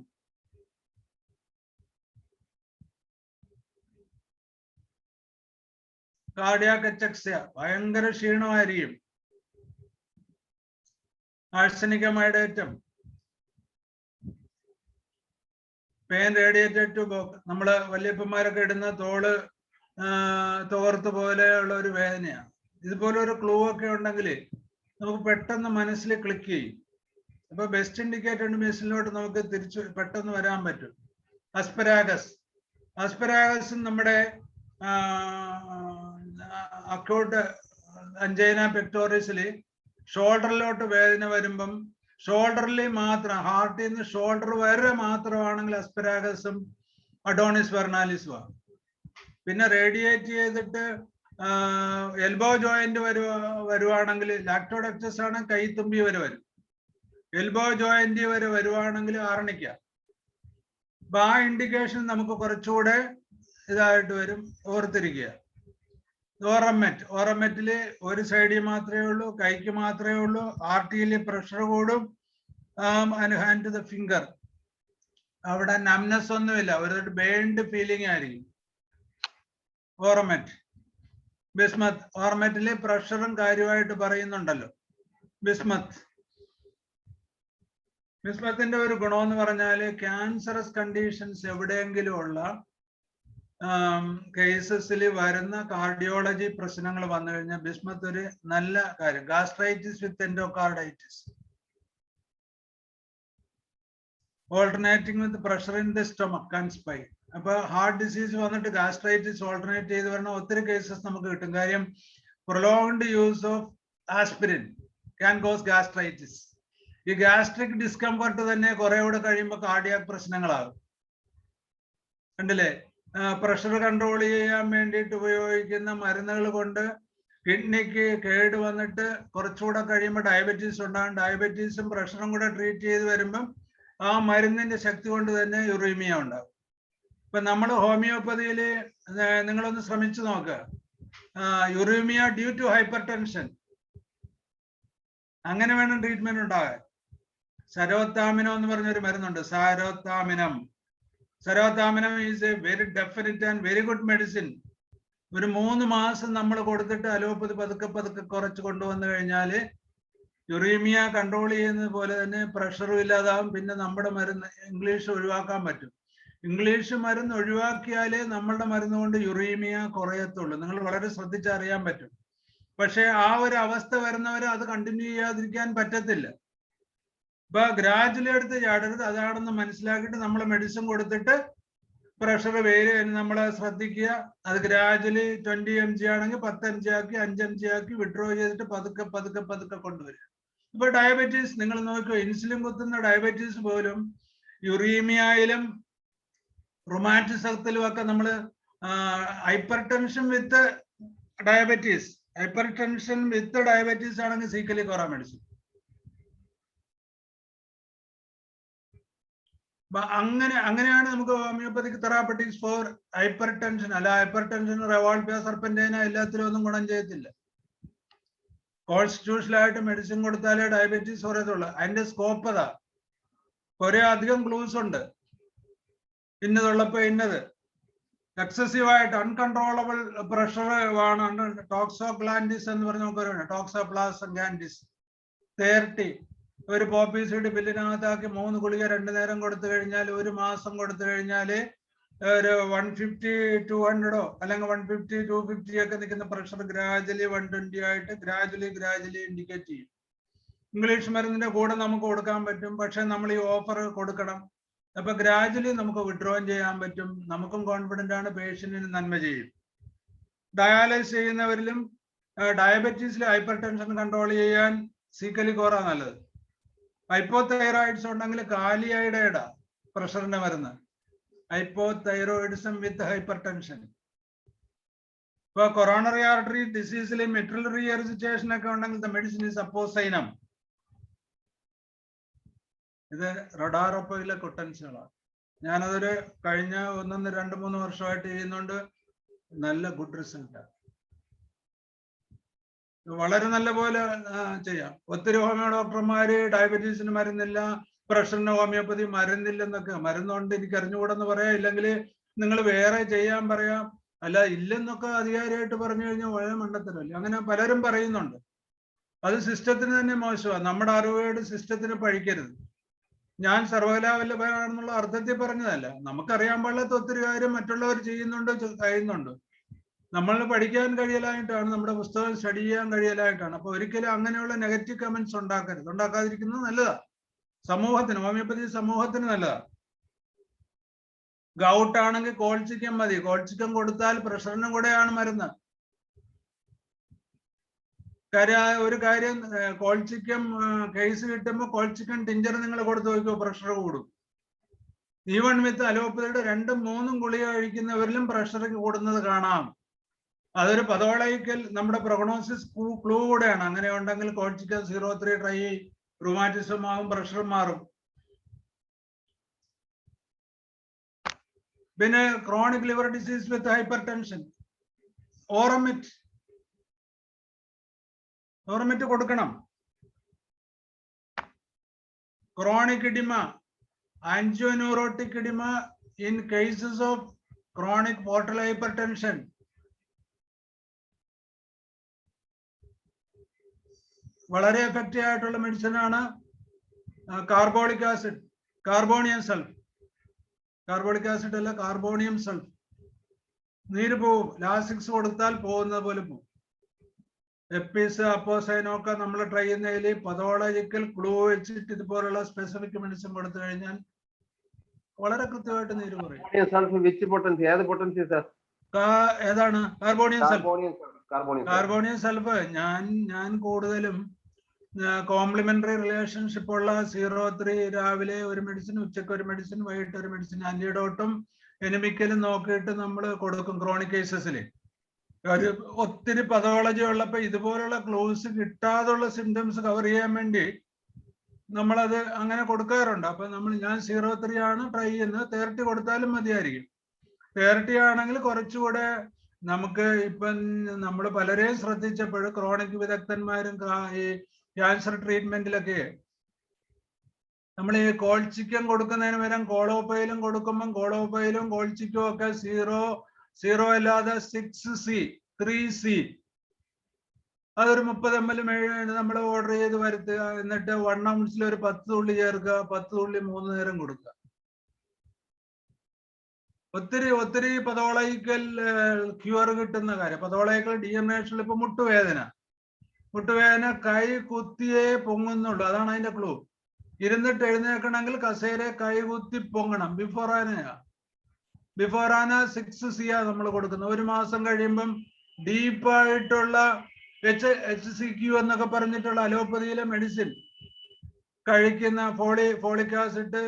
കാർഡിയാക് അച്ചക്സിയ, ഭയങ്കര ക്ഷീണമായിരിക്കും. ആഴ്സനിക മൈഡേറ്റം, പെയിൻ റേഡിയേറ്റഡ് ടു ബോക്ക്, നമ്മള് വല്യപ്പന്മാരൊക്കെ ഇടുന്ന തോർത്ത് പോലെയുള്ള ഒരു വേദനയാണ്. ഇതുപോലെ ഒരു ക്ലൂ ഒക്കെ ഉണ്ടെങ്കിൽ നമുക്ക് പെട്ടെന്ന് മനസ്സിൽ ക്ലിക്ക് ചെയ്യും. അപ്പൊ ബെസ്റ്റ് ഇൻഡിക്കേറ്റഡ് മെഡിസിനിലോട്ട് നമുക്ക് തിരിച്ചു പെട്ടെന്ന് വരാൻ പറ്റും. അസ്പരാഗസ് നമ്മുടെ അക്യൂട്ട് അഞ്ചൈന പെക്ടോറിയസില് ഷോൾഡറിലോട്ട് വേദന വരുമ്പം ഷോൾഡറിൽ മാത്രം, ഹാർട്ടിൽ നിന്ന് ഷോൾഡർ വരെ മാത്രമാണെങ്കിൽ അസ്പരാഗസും അഡോണിസ് വെർണാലിസ് വാ. പിന്നെ റേഡിയേറ്റ് ചെയ്തിട്ട് എൽബോ ജോയിന്റ് വരുവാണെങ്കിൽ ലാക്ടോഡക്ടസ് ആണ് കൈത്തുമ്പി വരെ വരും. എൽബോ ജോയിന്റ് വരെ വരുവാണെങ്കിൽ ആർണിക്ക. അപ്പൊ ആ ഇൻഡിക്കേഷൻ നമുക്ക് കുറച്ചുകൂടെ ഇതായിട്ട് വരും, ഓർത്തിരിക്കുക. ഓറമെറ്റില് ഒരു സൈഡിൽ മാത്രമേ ഉള്ളൂ, കൈക്ക് മാത്രമേ ഉള്ളൂ. ആർട്ടിയിൽ പ്രഷർ കൂടും. ഹാൻഡ് ടു ദ ഫിംഗർ, അവിടെ നംനെസ് ഒന്നുമില്ല, ഒരു ബേൺഡ് ഫീലിംഗ് ആയിരിക്കും. ഓറമെറ്റ്. ബിസ്മത്ത്, ഓർമെറ്റില് പ്രഷറും കാര്യമായിട്ട് പറയുന്നുണ്ടല്ലോ. ബിസ്മത്തിന്റെ ഒരു ഗുണമെന്ന് പറഞ്ഞാല് ക്യാൻസറസ് കണ്ടീഷൻസ് എവിടെയെങ്കിലും ഉള്ള കേസസിൽ വരുന്ന കാർഡിയോളജി പ്രശ്നങ്ങൾ വന്നു കഴിഞ്ഞാൽ ബിസ്മത്ത് ഒരു നല്ല കാര്യം. Gastritis with endocarditis, alternating with pressure in the stomach and spine. അപ്പൊ ഹാർട്ട് ഡിസീസ് വന്നിട്ട് ഗാസ്ട്രൈറ്റിസ് ഓൾട്ടർനേറ്റ് ചെയ്ത് വരുന്ന ഒത്തിരി കേസസ് നമുക്ക് കിട്ടും. കാര്യം prolonged use of aspirin can cause gastritis. ഈ ഗാസ്ട്രിക് ഡിസ്കംഫർട്ട് തന്നെ കുറെ കൂടെ കഴിയുമ്പോൾ കാർഡിയാക് പ്രശ്നങ്ങളാകും. കണ്ടില്ലേ? പ്രഷർ കൺട്രോൾ ചെയ്യാൻ വേണ്ടിയിട്ട് ഉപയോഗിക്കുന്ന മരുന്നുകൾ കൊണ്ട് കിഡ്നിക്ക് കേട് വന്നിട്ട് കുറച്ചുകൂടെ കഴിയുമ്പോൾ ഡയബറ്റീസ് ഉണ്ടാകും. ഡയബറ്റീസും പ്രഷറും കൂടെ ട്രീറ്റ് ചെയ്ത് വരുമ്പം ആ മരുന്നിന്റെ ശക്തി കൊണ്ട് തന്നെ യുറീമിയ ഉണ്ടാകും. ഇപ്പൊ നമ്മൾ ഹോമിയോപ്പതിയിൽ നിങ്ങളൊന്ന് ശ്രമിച്ചു നോക്കുക. Uremia due to hypertension, അങ്ങനെ വേണം ട്രീറ്റ്മെന്റ് ഉണ്ടാകാൻ. സരോത്താമിനോ എന്ന് പറഞ്ഞൊരു മരുന്നുണ്ട്, സരോത്താമിനം is a very definite and very good medicine. ഒരു 3 മാസം നമ്മൾ കൊടുത്തിട്ട് അലോപ്പതി പതുക്കെ പതുക്കെ കുറച്ച് കൊണ്ടുവന്നു കഴിഞ്ഞാല് യുറീമിയ കൺട്രോൾ ചെയ്യുന്നത് പോലെ തന്നെ പ്രഷറും ഇല്ലാതാവും. പിന്നെ നമ്മുടെ മരുന്ന് ഇംഗ്ലീഷ് ഒഴിവാക്കാൻ പറ്റും. ഇംഗ്ലീഷ് മരുന്ന് ഒഴിവാക്കിയാലേ നമ്മളുടെ മരുന്ന് കൊണ്ട് യുറീമിയ കുറയത്തുള്ളൂ. നിങ്ങൾ വളരെ ശ്രദ്ധിച്ചറിയാൻ പറ്റും. പക്ഷെ ആ ഒരു അവസ്ഥ വരുന്നവരെ അത് കണ്ടിന്യൂ ചെയ്യാതിരിക്കാൻ പറ്റത്തില്ല. ഇപ്പൊ ഗ്രാജുവലി എടുത്ത് ചാടരുത്, അതാണെന്ന് മനസ്സിലാക്കിയിട്ട് നമ്മൾ മെഡിസിൻ കൊടുത്തിട്ട് പ്രഷർ നമ്മൾ ശ്രദ്ധിക്കുക. അത് ഗ്രാജുവലി 20 mg ആണെങ്കിൽ 10 mg ആക്കി 5 mg ആക്കി വിഡ്രോ ചെയ്തിട്ട് പതുക്കെ പതുക്കെ പതുക്കെ കൊണ്ടുവരിക. ഇപ്പൊ ഡയബറ്റീസ് നിങ്ങൾ നോക്കുക, ഇൻസുലിൻ കുത്തുന്ന ഡയബറ്റീസ് പോലും യുറീമിയയിലും റുമാറ്റിസത്തിലും ഒക്കെ നമ്മൾ ഹൈപ്പർ ടെൻഷൻ വിത്ത് ഡയബറ്റീസ് ആണെങ്കിൽ സീക്കലി കോറ മെഡിസിൻ. അങ്ങനെയാണ് നമുക്ക് ഹോമിയോപ്പതിക് തെറാപ്പറ്റിക്സ് ഫോർ ഹൈപ്പർ ടെൻഷൻ. അല്ല ഹൈപ്പർ ടെൻഷൻ റെവോൾപ്പിയ സർപ്പന്റൈന എല്ലാത്തിലും ഒന്നും ഗുണം ചെയ്യത്തില്ല. കോൺസ്റ്റിറ്റ്യൂഷനായിട്ട് മെഡിസിൻ കൊടുത്താലേ ഡയബറ്റീസ് കുറയത്തുള്ളൂ. അതിന്റെ സ്കോപ്പ് അതാ. കുറെ അധികം ക്ലൂസ് ഉണ്ട്. ഇന്നതുള്ളപ്പോ ഇന്നത്. എക്സസീവ് ആയിട്ട് അൺകൺട്രോളബിൾ പ്രഷർ ആണ് ടോക്സോഗ്ലാൻഡിസ് എന്ന് പറഞ്ഞ നമുക്ക് ടോക്സോപ്ലാസം ഗ്ലാൻഡിസ് 30 ഒരു പോപ്പി സീഡ് ബില്ലിനകത്താക്കി 3 ഗുളിക 2 നേരം കൊടുത്തു കഴിഞ്ഞാൽ 1 മാസം കൊടുത്തു കഴിഞ്ഞാൽ ഒരു 150-200 അല്ലെങ്കിൽ 150-250 ഒക്കെ നിൽക്കുന്ന പ്രഷർ ഗ്രാജുവലി 120 ആയിട്ട് ഗ്രാജുവലി ഇൻഡിക്കേറ്റ് ചെയ്യും. ഇംഗ്ലീഷ് മരുന്നിന്റെ കൂടെ നമുക്ക് കൊടുക്കാൻ പറ്റും. പക്ഷെ നമ്മൾ ഈ ഓഫർ കൊടുക്കണം. അപ്പൊ ഗ്രാജുവലി നമുക്ക് വിഡ്രോ ചെയ്യാൻ പറ്റും. നമുക്കും കോൺഫിഡന്റ് ആണ്, പേഷ്യന്റിന് നന്മ ചെയ്യും. ഡയാലിസിസ് ചെയ്യുന്നവരിലും ഡയബറ്റീസിൽ ഹൈപ്പർ ടെൻഷൻ കൺട്രോൾ ചെയ്യാൻ സീക്കലിക്കോറ നല്ലത്. ഹൈപ്പോതൈറോയിഡ്സ് ഉണ്ടെങ്കിൽ കാലിയൈഡൈഡ പ്രഷറിന്റെ മരുന്ന്. ഹൈപ്പോതൈറോയിഡിസം വിത്ത് ഹൈപ്പർ ടെൻഷൻ. ഇപ്പൊ കൊറോണറി ആർട്ടറി ഡിസീസിൽ മെട്രൽ റീഎറിസിറ്റേഷൻ ഒക്കെ ഉണ്ടെങ്കിൽ ദ മെഡിസിൻ ഈസ് അപ്പോസൈനം. ഇത് റഡാറോപ്പയിലെ കൊട്ടൻസുകളാണ്. ഞാനതൊരു കഴിഞ്ഞ 1-2-3 വർഷമായിട്ട് ചെയ്യുന്നുണ്ട്. നല്ല ഗുഡ് റിസൾട്ടാണ്. വളരെ നല്ല പോലെ ചെയ്യാം. ഒത്തിരി ഹോമിയോ ഡോക്ടർമാര് ഡയബറ്റീസിന് മരുന്നില്ല, പ്രഷറിന് ഹോമിയോപ്പതി മരുന്നില്ലെന്നൊക്കെ. മരുന്നുണ്ട് എനിക്ക് അറിഞ്ഞുകൂടെന്ന് പറയാം, ഇല്ലെങ്കിൽ നിങ്ങൾ വേറെ ചെയ്യാൻ പറയാം. അല്ല ഇല്ലെന്നൊക്കെ അധികാരിയായിട്ട് പറഞ്ഞു കഴിഞ്ഞാൽ വളരെ മണ്ടത്തരമല്ലേ. അങ്ങനെ പലരും പറയുന്നുണ്ട്. അത് സിസ്റ്റത്തിന് തന്നെ മോശമാണ്. നമ്മുടെ അറിവുകേട് സിസ്റ്റത്തിന് പഴിക്കരുത്. ഞാൻ സർവകലാവല്ലഭനാണെന്നുള്ള അർത്ഥത്തിൽ പറഞ്ഞതല്ല. നമുക്കറിയാൻ പാടില്ലാത്ത ഒത്തിരി കാര്യം മറ്റുള്ളവർ ചെയ്യുന്നുണ്ട്, കഴിയുന്നുണ്ട്. നമ്മൾ പഠിക്കാൻ കഴിയലായിട്ടാണ്, നമ്മുടെ പുസ്തകം സ്റ്റഡി ചെയ്യാൻ കഴിയലായിട്ടാണ്. അപ്പൊ ഒരിക്കലും അങ്ങനെയുള്ള നെഗറ്റീവ് കമന്റ്സ് ഉണ്ടാക്കരുത്. ഉണ്ടാക്കാതിരിക്കുന്നത് നല്ലതാ. സമൂഹത്തിന്, ഹോമിയോപ്പതി സമൂഹത്തിന് നല്ലതാ. ഗൗട്ട് ആണെങ്കിൽ കോൾച്ചിക്കം മതി. കോൾച്ചിക്കം കൊടുത്താൽ പ്രഷറിനും കൂടെയാണ് മരുന്ന്. ഒരു കാര്യം, കോൾച്ചിക്കം കേസ് കിട്ടുമ്പോൾ കോൾച്ചിക്കം ടിഞ്ചർ നിങ്ങൾ കൊടുത്തു നോക്കുമോ, പ്രഷർ കൂടും. ഈവൺ വിത്ത് അലോപ്പതിയുടെ 2-3 ഗുളിക കഴിക്കുന്നവരിലും പ്രഷർ കൂടുന്നത് കാണാം. അതൊരു പതോളജിക്കൽ നമ്മുടെ പ്രൊഗ്നോസിസ് ക്ലൂ കൂടെയാണ്. അങ്ങനെ ഉണ്ടെങ്കിൽ കോർട്ടിക്കൽ 03 ട്രൈ റുമാറ്റിസം ആവും, പ്രഷർ മാറും. പിന്നെ chronic liver disease with hypertension, ഓറമിറ്റ് കൊടുക്കണം. Chronic edema, angioneurotic edema in cases of chronic portal hypertension. വളരെ എഫക്റ്റീവ് ആയിട്ടുള്ള മെഡിസിൻ ആണ് carbolic acid, carbonium sulph. Carbolic acid അല്ല, കാർബോണിയം സൾഫ്. നീര് പോവും, ലാസിക്സ് കൊടുത്താൽ പോകുന്നത് പോലെ പോകും. എപ്പിസ്, അപ്പോസൈനൊക്കെ നമ്മൾ ട്രൈ ചെയ്യുന്നതിൽ പതോളജിക്കൽ ക്ലൂ വെച്ചിട്ട് ഇതുപോലുള്ള സ്പെസിഫിക് മെഡിസിൻ കൊടുത്തു കഴിഞ്ഞാൽ വളരെ കൃത്യമായിട്ട് നീര് പറയും. ഏതാണ് കാർബോണിയം സൾഫ്? കാർബോണിയം സൾഫ് ഞാൻ കൂടുതലും കോംപ്ലിമെന്ററി റിലേഷൻഷിപ്പ് ഉള്ള 03 രാവിലെ ഒരു മെഡിസിൻ, ഉച്ചക്ക് ഒരു മെഡിസിൻ, വൈകിട്ട് ഒരു മെഡിസിൻ, ആന്റിഡോട്ടും എനിമിക്കലും നോക്കിയിട്ട് നമ്മൾ കൊടുക്കും. ക്രോണിക് കേസസിൽ ഒരു ഒത്തിരി പതോളജി ഉള്ളപ്പോ ഇതുപോലുള്ള ക്ലോസ് കിട്ടാതുള്ള സിംറ്റംസ് കവർ ചെയ്യാൻ വേണ്ടി നമ്മളത് അങ്ങനെ കൊടുക്കാറുണ്ട്. അപ്പൊ ഞാൻ 03 ആണ് ട്രൈ ചെയ്യുന്നത്. 30 കൊടുത്താലും മതിയായിരിക്കും. 30 ആണെങ്കിൽ കുറച്ചുകൂടെ നമുക്ക് ഇപ്പം നമ്മൾ പലരെയും ശ്രദ്ധിച്ചപ്പോൾ ക്രോണിക് വിദഗ്ധന്മാരും ഈ ക്യാൻസർ ട്രീറ്റ്മെന്റിലൊക്കെ നമ്മൾ ഈ കോൾച്ചിക്കം കൊടുക്കുന്നതിന് പകരം കോളോപ്പയിലും കൊടുക്കുമ്പം കോളോപ്പയിലും കോൾച്ചിക്കും ഒക്കെ 0 അല്ലാതെ 6C 3C അതൊരു 30 ml നമ്മൾ ഓർഡർ ചെയ്ത് വരുത്തുക. എന്നിട്ട് 1 ounce ഒരു 10 തുള്ളി ചേർക്കുക, 10 തുള്ളി 3 നേരം കൊടുക്കുക. ഒത്തിരി പതോളജിക്കൽ ക്യൂർ കിട്ടുന്ന കാര്യം. പതോളജിക്കൽ ഡിഎംനേഷനിൽ ഇപ്പൊ മുട്ടുവേദന കൈ കുത്തിയേ പൊങ്ങുന്നുള്ളൂ. അതാണ് അതിന്റെ ക്ലൂ. ഇരുന്നിട്ട് എഴുന്നേക്കണമെങ്കിൽ കസേര കൈ കുത്തി പൊങ്ങണം. ബിഫോറാന 6C നമ്മൾ കൊടുക്കുന്നത്. 1 മാസം കഴിയുമ്പം ഡീപ്പായിട്ടുള്ള HCQ എന്നൊക്കെ പറഞ്ഞിട്ടുള്ള അലോപ്പതിയിലെ മെഡിസിൻ കഴിക്കുന്ന ഫോളിക് ആസിഡ്,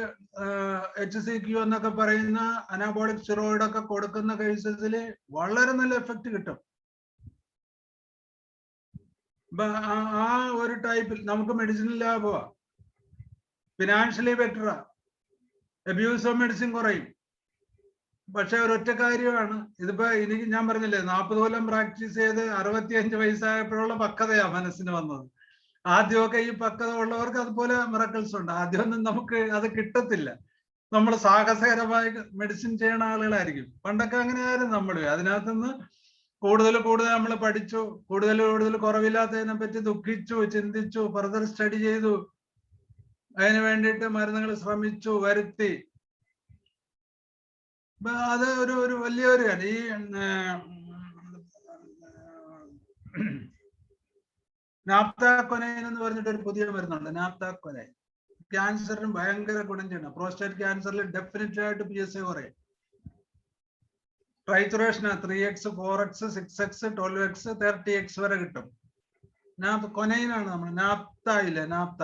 HCQ എന്നൊക്കെ പറയുന്ന അനാബോളിക് സ്റ്റിറോയിഡ് ഒക്കെ കൊടുക്കുന്ന കേസസിൽ വളരെ നല്ല എഫക്റ്റ് കിട്ടും. ആ ഒരു ടൈപ്പിൽ നമുക്ക് മെഡിസിൻ ലാഭമാണ്, ഫിനാൻഷ്യലി ബെറ്ററാ, അബ്യൂസ് ഓഫ് മെഡിസിൻ കുറയും. പക്ഷെ ഒരൊറ്റ കാര്യമാണ്, ഇതിപ്പോ എനിക്ക് ഞാൻ പറഞ്ഞില്ലേ 40 കൊല്ലം പ്രാക്ടീസ് ചെയ്ത് 65 വയസ്സായപ്പോഴുള്ള പക്വതയാ മനസ്സിന് വന്നത്. ആദ്യമൊക്കെ ഈ പക്വത ഉള്ളവർക്ക് അതുപോലെ മിറക്കിൾസ് ഉണ്ട്. ആദ്യമൊന്നും നമുക്ക് അത് കിട്ടത്തില്ല. നമ്മൾ സാഹസകരമായി മെഡിസിൻ ചെയ്യുന്ന ആളുകളായിരിക്കും. പണ്ടൊക്കെ അങ്ങനെയായിരുന്നു നമ്മൾ. അതിനകത്തുനിന്ന് കൂടുതൽ നമ്മൾ പഠിച്ചു, കൂടുതൽ കുറവില്ലാത്തതിനെ പറ്റി ദുഃഖിച്ചു, ചിന്തിച്ചു, ഫർദർ സ്റ്റഡി ചെയ്തു, അതിന് വേണ്ടിയിട്ട് മരുന്നുകൾ ശ്രമിച്ചു, വരുത്തി. അത് ഒരു വലിയൊരു കാര്യം. ഈ നാപ്താകൊനൈൻ എന്ന് പറഞ്ഞിട്ട് ഒരു പുതിയ മരുന്നുണ്ട്, നാപ്താകൊനൈൻ. ക്യാൻസറിന് ഭയങ്കര ഗുണം ചെയ്യണം. പ്രോസ്റ്റേറ്റ് ക്യാൻസറിൽ ഡെഫിനറ്റ് ആയിട്ട് PSA കുറയും. ട്രൈച്ചുറേഷന് 3x 4x 6x 12x 30x വരെ കിട്ടും. കൊനൈനാണ് നമ്മൾ നാപ്ത ഇല്ലേ, naphtha.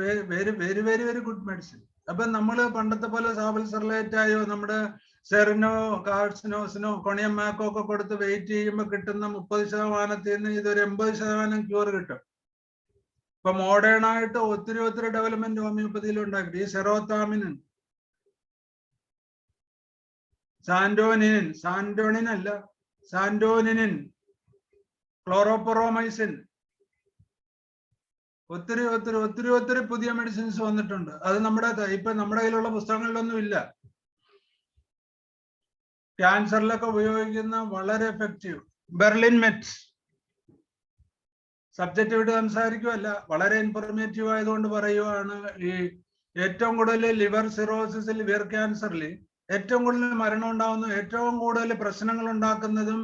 Very very very very good medicine. അപ്പൊ നമ്മള് പണ്ടത്തെ പോലെ സാബൽ സെർലേറ്റായോ നമ്മുടെ സെറിനോ കാർസിനോസിനോ കൊണിയമ്മാക്കോ ഒക്കെ കൊടുത്ത് വെയിറ്റ് ചെയ്യുമ്പോൾ കിട്ടുന്ന 30% ഇതൊരു 80% ക്യൂർ കിട്ടും. ഇപ്പൊ മോഡേൺ ആയിട്ട് ഒത്തിരി ഡെവലപ്മെന്റ് ഹോമിയോപ്പതിയിൽ ഉണ്ടാക്കി. ഈ സെറോതാമിനിൻ, സാന്റോനിനിൻ, ക്ലോറോപൊറോമൈസിൻ, ഒത്തിരി പുതിയ മെഡിസിൻസ് വന്നിട്ടുണ്ട്. അത് ഇപ്പൊ നമ്മുടെ കയ്യിലുള്ള പുസ്തകങ്ങളിലൊന്നും ഇല്ല. ക്യാൻസറിലൊക്കെ ഉപയോഗിക്കുന്ന വളരെ എഫക്റ്റീവ്. ബെർലിൻ മെറ്റ് സബ്ജക്റ്റ് വിട്ട് സംസാരിക്കുമല്ല, വളരെ ഇൻഫോർമേറ്റീവ് ആയതുകൊണ്ട് പറയുവാണ്. ഈ ഏറ്റവും കൂടുതൽ ലിവർ സിറോസിസിൽ, ലിവർ ക്യാൻസറിൽ ഏറ്റവും കൂടുതൽ മരണം ഉണ്ടാകുന്നതും ഏറ്റവും കൂടുതൽ പ്രശ്നങ്ങൾ ഉണ്ടാക്കുന്നതും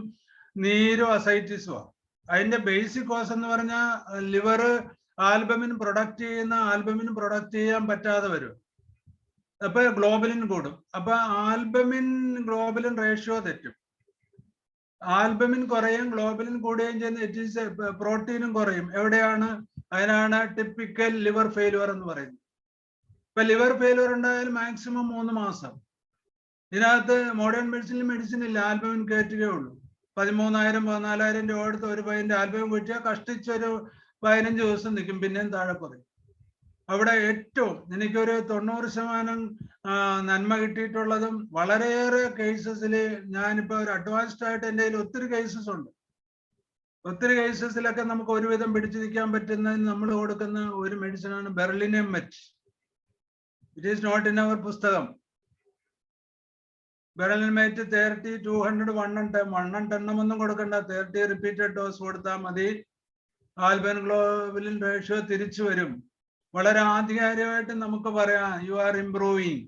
നീരും അസൈറ്റിസുമാണ്. അതിന്റെ ബേസിക് കോസ് എന്ന് പറഞ്ഞാൽ ലിവർ ആൽബമിൻ പ്രൊഡക്റ്റ് ചെയ്യാൻ പറ്റാതെ വരും. അപ്പൊ ഗ്ലോബലിൻ കൂടും. അപ്പൊ ഗ്ലോബലിൻ റേഷ്യോ തെറ്റും. ആൽബമിൻ കുറയും, ഗ്ലോബലിൻ കൂടുകയും ചെയ്യുന്ന പ്രോട്ടീനും കുറയും. എവിടെയാണ്? അതിനാണ് ടിപ്പിക്കൽ ലിവർ ഫെയിലുവർ എന്ന് പറയുന്നത്. ഇപ്പൊ ലിവർ ഫെയിലിയർ ഉണ്ടായാലും മാക്സിമം 3 മാസം. ഇതിനകത്ത് മോഡേൺ മെഡിസിൻ ഇല്ല, ആൽബമിൻ കയറ്റുകയേ ഉള്ളൂ. 13,000 14,000 രൂപ എടുത്ത് ഒരു പയ്യന്റെ ആൽബം കിട്ടിയാൽ കഷ്ടിച്ചൊരു 15 ദിവസം നിൽക്കും, പിന്നെയും താഴെ പറയും. അവിടെ ഏറ്റവും എനിക്കൊരു 90% നന്മ കിട്ടിയിട്ടുള്ളതും വളരെയേറെ കേസസിൽ ഞാനിപ്പോ ഒരു അഡ്വാൻസ്ഡ് ആയിട്ട് എൻ്റെ കയ്യിൽ ഒത്തിരി കേസസ് ഉണ്ട്. ഒത്തിരി കേസസിലൊക്കെ നമുക്ക് ഒരുവിധം പിടിച്ചു നിൽക്കാൻ പറ്റുന്നതിന് നമ്മൾ കൊടുക്കുന്ന ഒരു മെഡിസിനാണ് ബെർലിനിയം മെറ്റ്. It is not in our പുസ്തകം. ബെർലിനിയം മെറ്റ് 30, 200, 110 ഒന്നും കൊടുക്കണ്ട, 30 റിപ്പീറ്റഡ് ഡോസ് കൊടുത്താൽ മതി. ആൽബൻ ഗ്ലോബുലിൻ റേഷ്യോ തിരിച്ചു വരും. വളരെ ആധികാരികമായിട്ട് നമുക്ക് പറയാം യു ആർ ഇംപ്രൂവിങ്.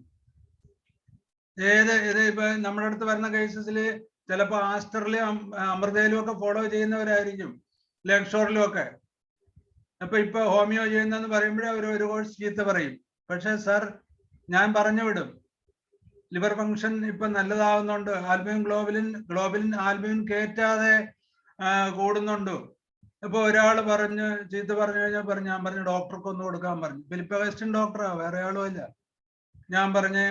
ഇത് ഇപ്പൊ നമ്മുടെ അടുത്ത് വരുന്ന കേസസിൽ ചിലപ്പോൾ ആസ്റ്ററിലും അമൃതയിലും ഒക്കെ ഫോളോ ചെയ്യുന്നവരായിരിക്കും, ലെക്ഷോറിലും ഒക്കെ. ഇപ്പൊ ഹോമിയോ ചെയ്യുന്നെന്ന് പറയുമ്പോഴേ അവർ ഒരു കോഴ്സ് ചീത്ത പറയും. പക്ഷെ സർ ഞാൻ പറഞ്ഞു വിടും, ലിവർ ഫംഗ്ഷൻ ഇപ്പൊ നല്ലതാവുന്നുണ്ട്, ഗ്ലോബുലിൻ ആൽബുമിൻ കയറ്റാതെ കൂടുന്നുണ്ട്. ഇപ്പൊ ഒരാൾ പറഞ്ഞ് ചീത്ത പറഞ്ഞു കഴിഞ്ഞാൽ ഞാൻ പറഞ്ഞു ഡോക്ടർക്ക് ഒന്ന് കൊടുക്കാൻ പറഞ്ഞു. ഫിലിപ്പ് വെസ്റ്റൻ ഡോക്ടറാ, വേറെ ആളും അല്ല. ഞാൻ പറഞ്ഞ്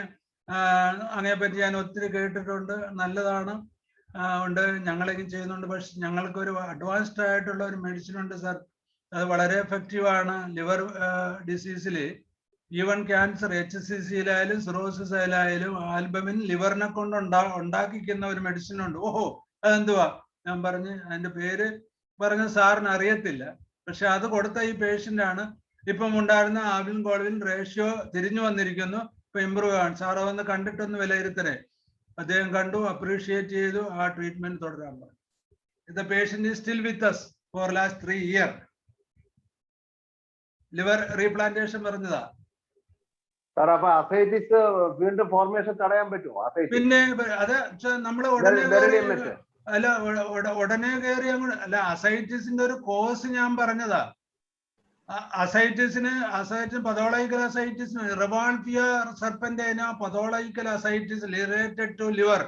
അതിനെപ്പറ്റി ഞാൻ ഒത്തിരി കേട്ടിട്ടുണ്ട്, നല്ലതാണ്, ഉണ്ട്, ഞങ്ങളെങ്കിലും ചെയ്യുന്നുണ്ട്. പക്ഷെ ഞങ്ങൾക്ക് ഒരു അഡ്വാൻസ്ഡ് ആയിട്ടുള്ള ഒരു മെഡിസിൻ ഉണ്ട് സാർ, അത് വളരെ എഫക്റ്റീവ് ആണ്. ലിവർ ഡിസീസിൽ ഈവൻ ക്യാൻസർ HCC-യിലായാലും സിറോസിസിലായാലും ആൽബമിൻ ലിവറിനെ കൊണ്ട് ഉണ്ടാക്കിക്കുന്ന ഒരു മെഡിസിൻ ഉണ്ട്. ഓഹോ, അതെന്തുവാ? ഞാൻ പറഞ്ഞ് അതിന്റെ പേര് പറഞ്ഞ സാറിന് അറിയത്തില്ല. പക്ഷെ അത് കൊടുത്ത ഈ പേഷ്യന്റ് ആണ്. ഇപ്പം ഉണ്ടായിരുന്ന ആൽബിൻ ഗ്ലോബുലിൻ റേഷ്യോ തിരിഞ്ഞു വന്നിരിക്കുന്നു, ഇപ്പൊ ഇമ്പ്രൂവ് ആണ്. സാർ വന്ന് കണ്ടിട്ടൊന്ന് വിലയിരുത്തണേ. അദ്ദേഹം കണ്ടു, അപ്രീഷിയേറ്റ് ചെയ്തു, ആ ട്രീറ്റ്മെന്റ് തുടരാൻ പറഞ്ഞു. The patient is still with us for last 3 years. Liver replantation പറഞ്ഞതാ.
വീണ്ടും ഫോർമേഷൻ തടയാൻ പറ്റുമോ?
പിന്നെ അത് നമ്മള് ഉടനെ കയറി അല്ല, അസൈറ്റിസിന്റെ ഒരു കോഴ്സ് ഞാൻ പറഞ്ഞതാ. അസൈറ്റിസിന് പതോളജിക്കൽ അസൈറ്റിസിന് റിവാൾഫിയ സർപ്പന്റൈന pathological ascites related to liver.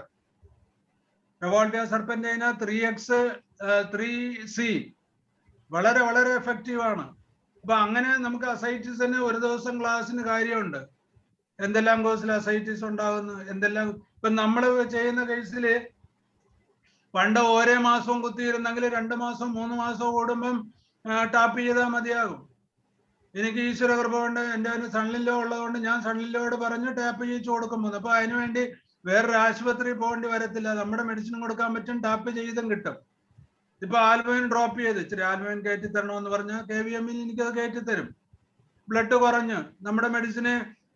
റിവാൾഫിയ സർപ്പന്റൈന 3X 3C വളരെ വളരെ എഫക്റ്റീവ് ആണ്. അപ്പൊ അങ്ങനെ നമുക്ക് അസൈറ്റിസിന് ഒരു ദിവസം ക്ലാസ്സിന് കാര്യമുണ്ട്. എന്തെല്ലാം കോഴ്സിൽ അസൈറ്റിസ് ഉണ്ടാകുന്നു, എന്തെല്ലാം. ഇപ്പൊ നമ്മൾ ചെയ്യുന്ന കേസില് പണ്ട് ഓരോ മാസവും കുത്തിയിരുന്നെങ്കിൽ 2 മാസം 3 മാസം കൂടുമ്പം ടാപ്പ് ചെയ്താൽ മതിയാകും. എനിക്ക് ഈശ്വര കൃപ കൊണ്ട് എൻ്റെ സണ്ണിലോ ഉള്ളതുകൊണ്ട് ഞാൻ സണ്ണിലോട് പറഞ്ഞ് ടാപ്പ് ചെയ്യിച്ചു കൊടുക്കുമ്പോൾ, അപ്പൊ അതിനുവേണ്ടി വേറൊരു ആശുപത്രി പോകേണ്ടി വരത്തില്ല. നമ്മുടെ മെഡിസിൻ കൊടുക്കാൻ പറ്റും, ടാപ്പ് ചെയ്തും കിട്ടും. ഇപ്പൊ ആൽബമിൻ ഡ്രോപ്പ് ചെയ്ത് ഇച്ചിരി ആൽബമിൻ കയറ്റി തരണമെന്ന് പറഞ്ഞാൽ KVM-ൽ എനിക്കത് കയറ്റി തരും. ബ്ലഡ് കുറഞ്ഞ് നമ്മുടെ മെഡിസിന്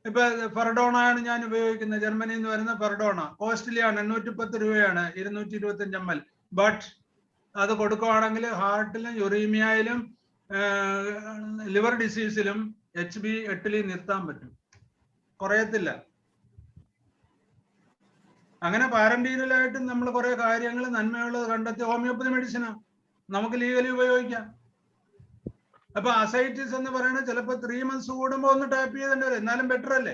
ഇപ്പൊ ഫെർഡോണയാണ് ഞാൻ ഉപയോഗിക്കുന്നത്, ജർമ്മനിയിൽ നിന്ന് വരുന്ന ഫെർഡോണ. കോസ്റ്റ്ലിയാണ്, 810 രൂപയാണ് 225 ml. ബട്ട് അത് കൊടുക്കുവാണെങ്കിൽ ഹാർട്ടിലും യുറീമിയയിലും ലിവർ ഡിസീസിലും HB8 നിർത്താൻ പറ്റും, കുറയത്തില്ല. അങ്ങനെ പാരമ്പര്യമായിട്ടും നമ്മൾ കുറെ കാര്യങ്ങൾ നന്മയുള്ളത് കണ്ടെത്തി ഹോമിയോപ്പതി മെഡിസിനാണ് നമുക്ക് ലീഗലി ഉപയോഗിക്കാം. അപ്പൊ അസൈറ്റിസ് എന്ന് പറയുന്നത് ചിലപ്പോ 3 months കൂടുമ്പോ ഒന്ന് ടാപ്പ് ചെയ്തേണ്ടി വരും, എന്നാലും ബെറ്റർ അല്ലേ?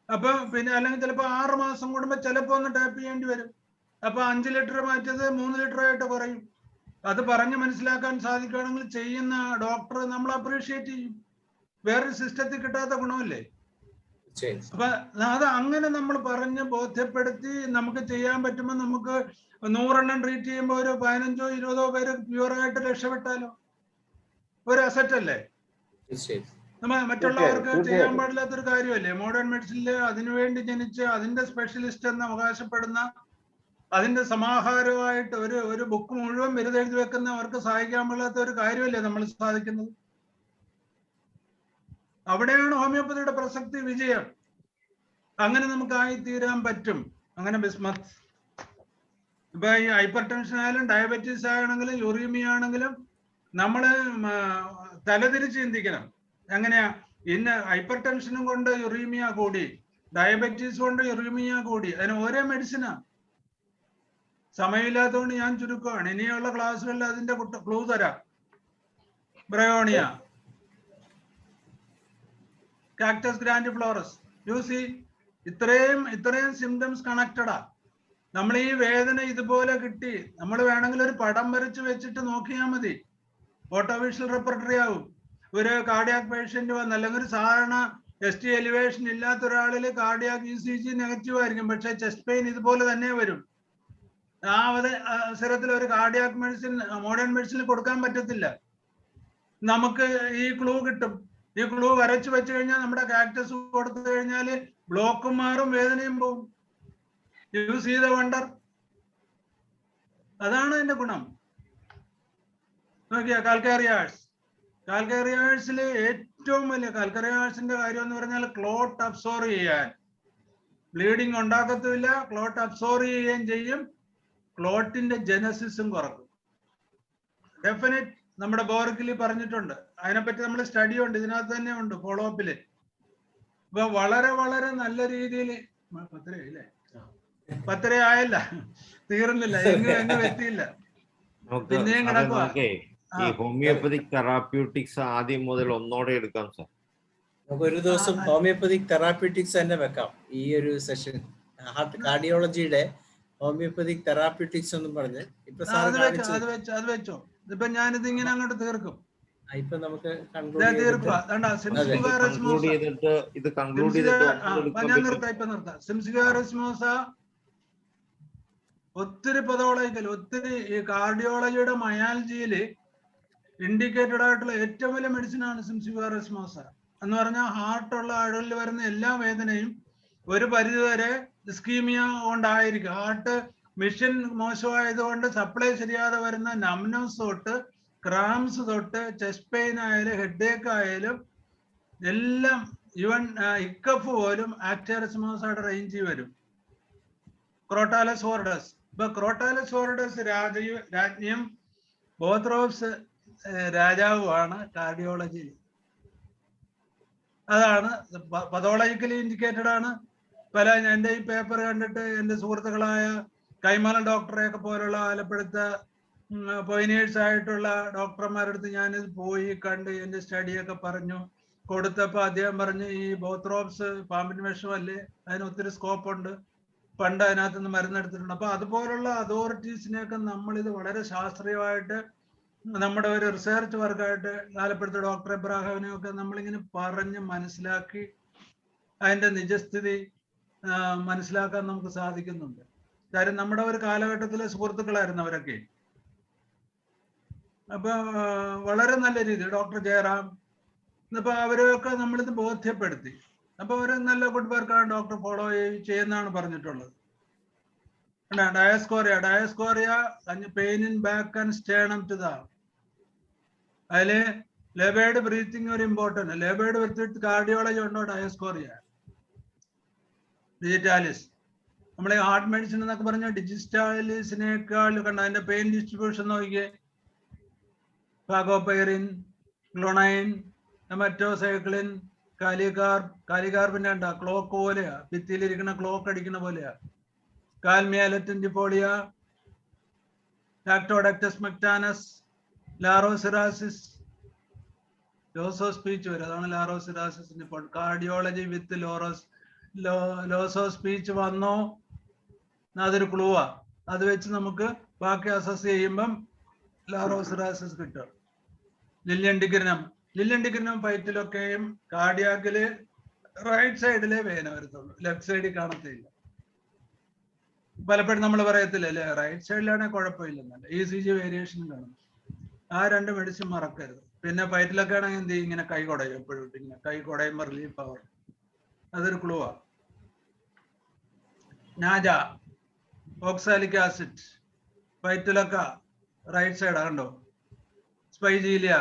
അപ്പൊ പിന്നെ അല്ലെങ്കിൽ ചിലപ്പോ 6 മാസം കൂടുമ്പോ ചിലപ്പോ ഒന്ന് ടാപ്പ് ചെയ്യേണ്ടി വരും. അപ്പൊ 5 ലിറ്റർ മാറ്റിയത് 3 ലിറ്റർ ആയിട്ട് കുറയും. അത് പറഞ്ഞ് മനസ്സിലാക്കാൻ സാധിക്കുകയാണെങ്കിൽ ചെയ്യുന്ന ഡോക്ടർ നമ്മൾ അപ്രീഷിയേറ്റ് ചെയ്യും. വേറൊരു സിസ്റ്റത്തിൽ കിട്ടാത്ത ഗുണമല്ലേ? അപ്പൊ അത് അങ്ങനെ നമ്മൾ പറഞ്ഞ് ബോധ്യപ്പെടുത്തി നമുക്ക് ചെയ്യാൻ പറ്റുമ്പോൾ നമുക്ക് 100 എണ്ണം ട്രീറ്റ് ചെയ്യുമ്പോൾ ഒരു 15 or 20 പേര് പ്യുവറായിട്ട് രക്ഷപ്പെട്ടാലോ ഒരു അസറ്റ് അല്ലേ? മറ്റുള്ളവർക്ക് ചെയ്യാൻ പാടില്ലാത്തൊരു കാര്യമല്ലേ? മോഡേൺ മെഡിസിനിൽ അതിനുവേണ്ടി ജനിച്ച് അതിന്റെ സ്പെഷ്യലിസ്റ്റ് എന്ന് അവകാശപ്പെടുന്ന, അതിന്റെ സമാഹാരമായിട്ട് ഒരു ബുക്ക് മുഴുവൻ ബിരുദെഴുതി വെക്കുന്ന അവർക്ക് സഹായിക്കാൻ പാടില്ലാത്ത ഒരു കാര്യമല്ലേ നമ്മൾ സാധിക്കുന്നത്? അവിടെയാണ് ഹോമിയോപ്പതിയുടെ പ്രസക്തി, വിജയം. അങ്ങനെ നമുക്ക് ആയിത്തീരാൻ പറ്റും. അങ്ങനെ ബിസ്മത്ത് ഇപ്പൊ ഈ ഹൈപ്പർ ടെൻഷൻ ആയാലും ഡയബറ്റീസ് ആണെങ്കിലും യുറീമിയ ആണെങ്കിലും നമ്മള് തലതിരിച്ച് ചിന്തിക്കണം. എങ്ങനെയാ? ഇന്ന് ഹൈപ്പർ ടെൻഷനും കൊണ്ട് യുറീമിയ കൂടി, ഡയബറ്റീസ് കൊണ്ട് യുറീമിയ കൂടി. അതിന് ഓരോ മെഡിസിനാ. സമയമില്ലാത്തതുകൊണ്ട് ഞാൻ ചുരുക്കമാണ്. ഇനിയുള്ള ക്ലാസ്സുകളിൽ അതിന്റെ ക്ലൂ തരാം. ബ്രയോണിയ, കാക്ടസ് ഗ്രാൻഡിഫ്ലോറസ്, യൂസി, ഇത്രയും സിംറ്റംസ് കണക്റ്റഡാ. നമ്മൾ ഈ വേദന ഇതുപോലെ കിട്ടി, നമ്മൾ വേണമെങ്കിൽ ഒരു പടം വരച്ച് വെച്ചിട്ട് നോക്കിയാൽ മതി, ഓട്ടോ വിഷ്വൽ റെപ്പർട്ടറി ആവും. ഒരു കാർഡിയാക് പേഷ്യന്റ് വന്ന് അല്ലെങ്കിൽ ഒരു സാധാരണ ST എലിവേഷൻ ഇല്ലാത്ത ഒരാളിൽ കാർഡിയാക് ECG നെഗറ്റീവ് ആയിരിക്കും, പക്ഷെ ചെസ്റ്റ് പെയിൻ ഇതുപോലെ തന്നെ വരും. ആ അവസരത്തിൽ ഒരു കാർഡിയാക് മെഡിസിൻ മോഡേൺ മെഡിസിനിൽ കൊടുക്കാൻ പറ്റത്തില്ല. നമുക്ക് ഈ ക്ലൂ കിട്ടും. ഈ ക്ലൂ വരച്ചു വെച്ച് കഴിഞ്ഞാൽ നമ്മുടെ കാക്ടസ് കൊടുത്തു കഴിഞ്ഞാൽ ബ്ലോക്കും മാറും, വേദനയും പോവും. You see the wonder. അതാണ് അതിന്റെ ഗുണം. നോക്കിയാ കാൽക്കേറിയാഴ്സിൽ ഏറ്റവും വലിയ കാൽക്കേറിയാഴ്സിന്റെ കാര്യം എന്ന് പറഞ്ഞാൽ ക്ലോട്ട് അബ്സോർവ് ചെയ്യാൻ, ബ്ലീഡിങ് ഉണ്ടാക്കത്തുമില്ല, ക്ലോട്ട് അബ്സോർവ് ചെയ്യുകയും ചെയ്യും, ക്ലോട്ടിന്റെ ജനസിസും കുറക്കും. ഡെഫിനറ്റ് നമ്മുടെ ബോർക്കിൽ പറഞ്ഞിട്ടുണ്ട്, അതിനെപ്പറ്റി നമ്മൾ സ്റ്റഡി ഉണ്ട്, ഇതിനകത്ത് തന്നെ ഉണ്ട് ഫോളോ അപ്പില്. അപ്പൊ വളരെ വളരെ നല്ല രീതിയിൽ 10 ആയല്ല, തീർന്നില്ല, എങ്ങും എത്തിയില്ല, പിന്നെയും കിടക്കുക.
ഈ ഹോമിയോപ്പതിക് തെറാപ്യൂട്ടിക്സ് ആദ്യം മുതൽ ഒന്നോടെ എടുക്കാം സാർ.
നമുക്ക് ഒരു ദിവസം ഹോമിയോപ്പതിക് തെറാപ്യൂട്ടിക്സ് തന്നെ വെക്കാം. ഈ ഒരു സെഷൻ ഹാർട്ട് കാർഡിയോളജിയുടെ ഹോമിയോപ്പതിക് തെറാപ്യൂട്ടിക്സ് എന്നും പറഞ്ഞ് ഇപ്പൊ
അത് വെച്ചോ. ഇപ്പൊ ഞാനിത് ഇങ്ങനെ അങ്ങോട്ട് തീർക്കും.
ഇപ്പൊ നമുക്ക്
ഒത്തിരി പതോളജിക്കൽ, ഒത്തിരി ഈ കാർഡിയോളജിയുടെ മയാലജിയില് ഇൻഡിക്കേറ്റഡ് ആയിട്ടുള്ള ഏറ്റവും വലിയ മെഡിസിൻ ആണ് സിംസിഫിയർ എസ്മോസ എന്ന് പറഞ്ഞാൽ ഹാർട്ടുള്ള ആളുകളിൽ വരുന്ന എല്ലാ വേദനയും ഒരു പരിധിവരെ ഇസ്കീമിയ കൊണ്ടായിരിക്കും. ഹാർട്ട് മിഷൻ മോശമായതുകൊണ്ട് സപ്ലൈ ശരിയാതെ വരുന്ന നംനസ് തൊട്ട് ക്രാംസ് തൊട്ട് ചെസ്റ്റ് പെയിൻ ആയാലും ഹെഡേക്ക് ആയാലും എല്ലാം, ഈവൻ ഇക്കഫ് പോലും ആക്ടേറസ്മോസയുടെ റേഞ്ചിൽ വരും. ക്രോട്ടാലസ് ഹോർഡസ്. ഇപ്പൊ ക്രോട്ടാലസ് ഹോർഡസ് രാജ്ഞിയും ബോത്രോപ്സ് രാജാവുമാണ് കാർഡിയോളജിയിൽ. അതാണ് പതോളജിക്കലി ഇൻഡിക്കേറ്റഡ് ആണ്. എൻ്റെ ഈ പേപ്പർ കണ്ടിട്ട് എൻ്റെ സുഹൃത്തുക്കളായ കൈമലൻ ഡോക്ടറെയൊക്കെ പോലുള്ള ആലപ്പുഴത്തെ പോയിനേഴ്സ് ആയിട്ടുള്ള ഡോക്ടർമാരുടെ അടുത്ത് ഞാനിത് പോയി കണ്ട് എൻ്റെ സ്റ്റഡിയൊക്കെ പറഞ്ഞു കൊടുത്തപ്പോൾ അദ്ദേഹം പറഞ്ഞു, ഈ ബോത്രോപ്സ് പാമ്പിന് വിഷമല്ലേ, അതിന് ഒത്തിരി സ്കോപ്പ് ഉണ്ട്, പണ്ട് അതിനകത്ത് നിന്ന് മരുന്നെടുത്തിട്ടുണ്ട്. അപ്പൊ അതുപോലുള്ള അതോറിറ്റീസിനെയൊക്കെ നമ്മളിത് വളരെ ശാസ്ത്രീയമായിട്ട് നമ്മുടെ ഒരു റിസർച്ച് വർക്കായിട്ട് ആലപ്പുഴത്തെ ഡോക്ടർ എബ്രാഹിമിനെയൊക്കെ നമ്മളിങ്ങനെ പറഞ്ഞ് മനസ്സിലാക്കി അതിന്റെ നിജസ്ഥിതി മനസ്സിലാക്കാൻ നമുക്ക് സാധിക്കുന്നുണ്ട്. കാര്യം നമ്മുടെ ഒരു കാലഘട്ടത്തിലെ സുഹൃത്തുക്കളായിരുന്നു അവരൊക്കെ. അപ്പൊ വളരെ നല്ല രീതിയിൽ ഡോക്ടർ ജയറാം, ഇപ്പൊ അവരെയൊക്കെ നമ്മളിത് ബോധ്യപ്പെടുത്തി. അപ്പൊ ഒരു നല്ല ഗുഡ് വർക്കാണ് ഡോക്ടർ ഫോളോ ചെയ്യുന്നതാണ് പറഞ്ഞിട്ടുള്ളത്. ഡയസ്കോറിയ pain in back and sternum to the, അതില് ലേബേർഡ് ബ്രീത്തിങ് ഒരു ഇമ്പോർട്ടന്റ്. ലേബേർഡ് വിത്ത് കാർഡിയോളജി ഉണ്ടോ? ഡയസ്കോറിയ. ഡിജിറ്റാലിസ്, നമ്മളെ ഹാർട്ട് മെഡിസിൻ എന്നൊക്കെ പറഞ്ഞ ഡിജിറ്റാലിസിനേക്കാൾ കണ്ട അതിന്റെ പെയിൻ ഡിസ്ട്രിബ്യൂഷൻ നോക്കിയേ. ഫാഗോപൈറിൻ, ക്ലോണൈൻ, മെറ്റോസൈക്ലിൻ, കാലികാർബിന്റെ ഉണ്ടാ ക്ലോക്ക് പോലെയാ, ഭിത്തിയിലിരിക്കുന്ന ക്ലോക്ക് അടിക്കുന്ന പോലെയാ. കാൽമിയാലറ്റിൻഡിപോളിയ, ലാക്ടോഡക്ടസ് മെക്ടാനസ്, ലാറോസിറാസിസ്, ലോസോ സ്പീച്ച് വരും, അതാണ് ലാറോസിറാസിന്റെ ഇപ്പോൾ. കാർഡിയോളജി വിത്ത് ലോസോ സ്പീച്ച് വന്നോ, അതൊരു ക്ലൂവാ. അത് വെച്ച് നമുക്ക് ബാക്കി അസസ് ചെയ്യുമ്പം ലാറോസിറാസിസ് കിട്ടും. ലില്യൻ ഡിഗ്രിനം ഫൈറ്റിലൊക്കെയും കാർഡിയാക്കില് റൈറ്റ് സൈഡിലെ വേന വരത്തുള്ളൂ, ലെഫ്റ്റ് സൈഡിൽ കാണത്തില്ല. പലപ്പോഴും നമ്മൾ പറയത്തില്ല അല്ലേ, റൈറ്റ് സൈഡിലാണെങ്കിൽ കുഴപ്പമില്ലെന്നല്ല, ECG വേരിയേഷൻ കാണും. ആ രണ്ട് മെഡിസിൻ മറക്കരുത്. പിന്നെ ഫൈറ്റിലൊക്കെ ആണെങ്കിൽ എന്ത് ചെയ്യും, ഇങ്ങനെ കൈ കുടയും, എപ്പോഴും ഇങ്ങനെ കൈ കുടയുമ്പോൾ റിലീഫ് പവർ, അതൊരു ക്ലൂവാ. നാജ, ഓക്സാലിക് ആസിഡ്, ഫൈറ്റിലൊക്കെ റൈറ്റ് സൈഡാ കണ്ടോ. സ്പൈജീലിയ,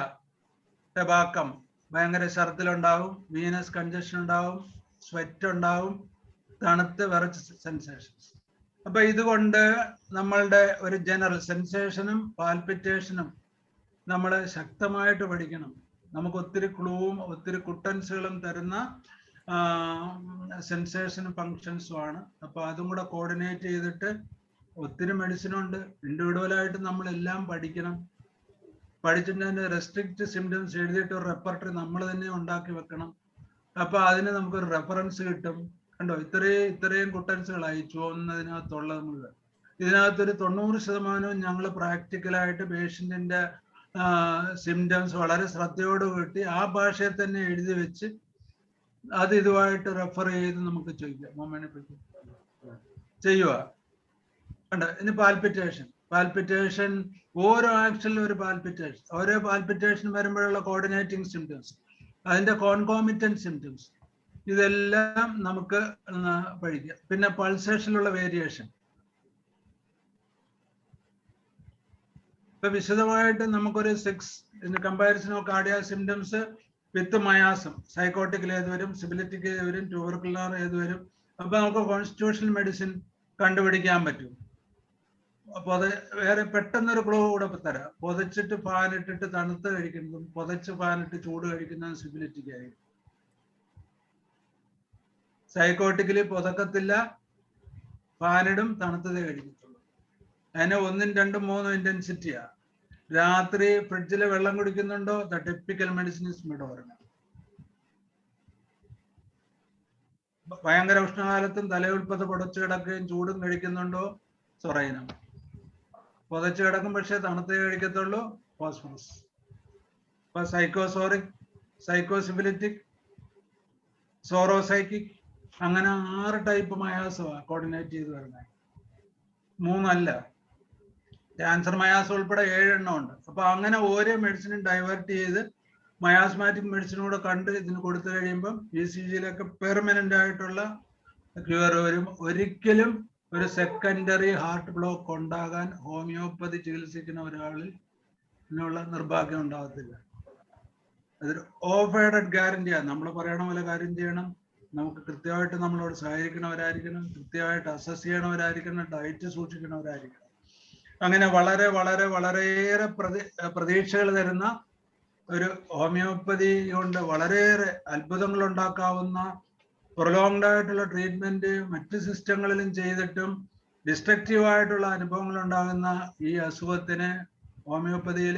ടെബാക്കം, ഭയങ്കര ഛർദിലുണ്ടാവും, വീനസ് കൺജഷൻ ഉണ്ടാവും, സ്വെറ്റ് ഉണ്ടാവും, തണുത്ത് വിറച്ച് സെൻസേഷൻസ്. അപ്പൊ ഇതുകൊണ്ട് നമ്മളുടെ ഒരു ജനറൽ സെൻസേഷനും പാൽപിറ്റേഷനും നമ്മൾ ശക്തമായിട്ട് പഠിക്കണം. നമുക്ക് ഒത്തിരി ക്ലൂവും ഒത്തിരി കുട്ടൻസുകളും തരുന്ന സെൻസേഷനും ഫങ്ഷൻസും ആണ്. അപ്പൊ അതും കൂടെ കോർഡിനേറ്റ് ചെയ്തിട്ട് ഒത്തിരി മെഡിസിനുണ്ട്. ഇൻഡിവിജ്വലായിട്ട് നമ്മളെല്ലാം പഠിക്കണം. പഠിച്ചിട്ട് അതിന്റെ റെസ്ട്രിക്റ്റ് സിംറ്റംസ് എഴുതിയിട്ട് ഒരു റെപ്പർട്ടറി നമ്മൾ തന്നെ ഉണ്ടാക്കി വെക്കണം. അപ്പൊ അതിന് നമുക്കൊരു റെഫറൻസ് കിട്ടും. കണ്ടോ, ഇത്രയും കുട്ടൻസുകളായി ചുവന്നതിനകത്തുള്ളത് മുഴുവൻ. ഇതിനകത്തൊരു 90% ഞങ്ങൾ പ്രാക്ടിക്കലായിട്ട് പേഷ്യന്റിന്റെ സിംറ്റംസ് വളരെ ശ്രദ്ധയോടുകൂടി ആ ഭാഷയിൽ തന്നെ എഴുതി വെച്ച് അത് ഇതുമായിട്ട് റെഫർ ചെയ്ത് നമുക്ക് ചോദിക്കാം. ഹോമിയോപ്പതി ചെയ്യുക. ഇനി പാൽപിറ്റേഷൻ ഓരോ ആക്ഷനിലും ഒരു പാൽപിറ്റേഷൻ, ഓരോ പാൽപിറ്റേഷൻ വരുമ്പോഴുള്ള കോർഡിനേറ്റിംഗ് സിംറ്റംസ്, അതിന്റെ കോൺകോമിറ്റന്റ് സിംറ്റംസ്, ഇതെല്ലാം നമുക്ക് പഠിക്കാം. പിന്നെ പൾസേഷനിലുള്ള വേരിയേഷൻ. ഇപ്പൊ വിശദമായിട്ട് നമുക്കൊരു 6 കമ്പാരിസൺ ഓഫ് കാർഡിയാക് സിംറ്റംസ് വിത്ത് മയാസം, സൈക്കോട്ടിക്കൽ ഏത് വരും, സിബിലിറ്റിക് ഏത് വരും, ട്യൂബർക്കുലർ ഏത് വരും. അപ്പൊ നമുക്ക് കോൺസ്റ്റിറ്റ്യൂഷണൽ മെഡിസിൻ കണ്ടുപിടിക്കാൻ പറ്റും. അപ്പൊ അത് വേറെ പെട്ടെന്നൊരു ക്ലൂ കൂടെ തരാം. പൊതച്ചിട്ട് ഫാനിട്ടിട്ട് തണുത്ത് കഴിക്കുന്നതും പൊതച്ച് ഫാനിട്ട് ചൂട് കഴിക്കുന്നതും സിബിലിറ്റിക് ആയിരിക്കും. സൈക്കോട്ടിക്കലി പൊതക്കത്തില്ല, ഫാനിടും, തണുത്തതേ കഴിക്കത്തുള്ളൂ. അതിന് 1, 2, 3 ഇന്റൻസിറ്റിയാ. രാത്രി ഫ്രിഡ്ജിലെ വെള്ളം കുടിക്കുന്നുണ്ടോ, ദ ടിപ്പിക്കൽ മെഡിസിൻ ഇസ് മിഡോറിന. ഭയങ്കര ഉഷ്ണകാലത്തും തലയുൾപ്പത പൊടച്ചു കിടക്കുകയും ചൂടും കഴിക്കുന്നുണ്ടോ, സൊറൈനം. പൊതച്ചു കിടക്കും പക്ഷെ തണുത്തേ കഴിക്കത്തുള്ളൂ, ഫോസ്ഫറസ്. ഇപ്പൊ സൈക്കോസോറിക്, സൈക്കോസിബിലിറ്റിക്, സോറോസൈക്കിക്, അങ്ങനെ 6 ടൈപ്പ് മയാസമാണ് കോർഡിനേറ്റ് ചെയ്ത് വരുന്നത്. 3 അല്ല, ക്യാൻസർ മയാസം ഉൾപ്പെടെ 7 എണ്ണം ഉണ്ട്. അപ്പൊ അങ്ങനെ ഓരോ മെഡിസിനും ഡൈവേർട്ട് ചെയ്ത് മയാസ്മാറ്റിക് മെഡിസിനും കൂടെ കണ്ട് ഇതിന് കൊടുത്തു കഴിയുമ്പം ECGയിലൊക്കെ പെർമനന്റ് ആയിട്ടുള്ള ക്യൂർ വരും. ഒരിക്കലും ഒരു സെക്കൻഡറി ഹാർട്ട് ബ്ലോക്ക് ഉണ്ടാകാൻ ഹോമിയോപ്പതി ചികിത്സിക്കുന്ന ഒരാളിൽ ഇതിനുള്ള നിർഭാഗ്യം ഉണ്ടാകത്തില്ല. അതൊരു ഓഫേഡഡ് ഗ്യാരണ്ടിയാണ്. നമ്മൾ പറയണ പോലെ കാര്യം ചെയ്യണം, നമുക്ക് കൃത്യമായിട്ട് നമ്മളോട് സഹകരിക്കണവരായിരിക്കണം, കൃത്യമായിട്ട് അസസ് ചെയ്യണവരായിരിക്കണം, ഡയറ്റ് സൂക്ഷിക്കണവരായിരിക്കണം. അങ്ങനെ വളരെ വളരെ വളരെയേറെ പ്രതീക്ഷകൾ തരുന്ന ഒരു ഹോമിയോപ്പതി കൊണ്ട് വളരെയേറെ അത്ഭുതങ്ങൾ ഉണ്ടാക്കാവുന്ന പ്രൊലോങ്ഡ് ആയിട്ടുള്ള ട്രീറ്റ്മെന്റ് മറ്റ് സിസ്റ്റങ്ങളിലും ചെയ്തിട്ടും ഡിസ്ട്രക്റ്റീവ് ആയിട്ടുള്ള അനുഭവങ്ങൾ ഉണ്ടാകുന്ന ഈ അസുഖത്തിന് ഹോമിയോപ്പതിയിൽ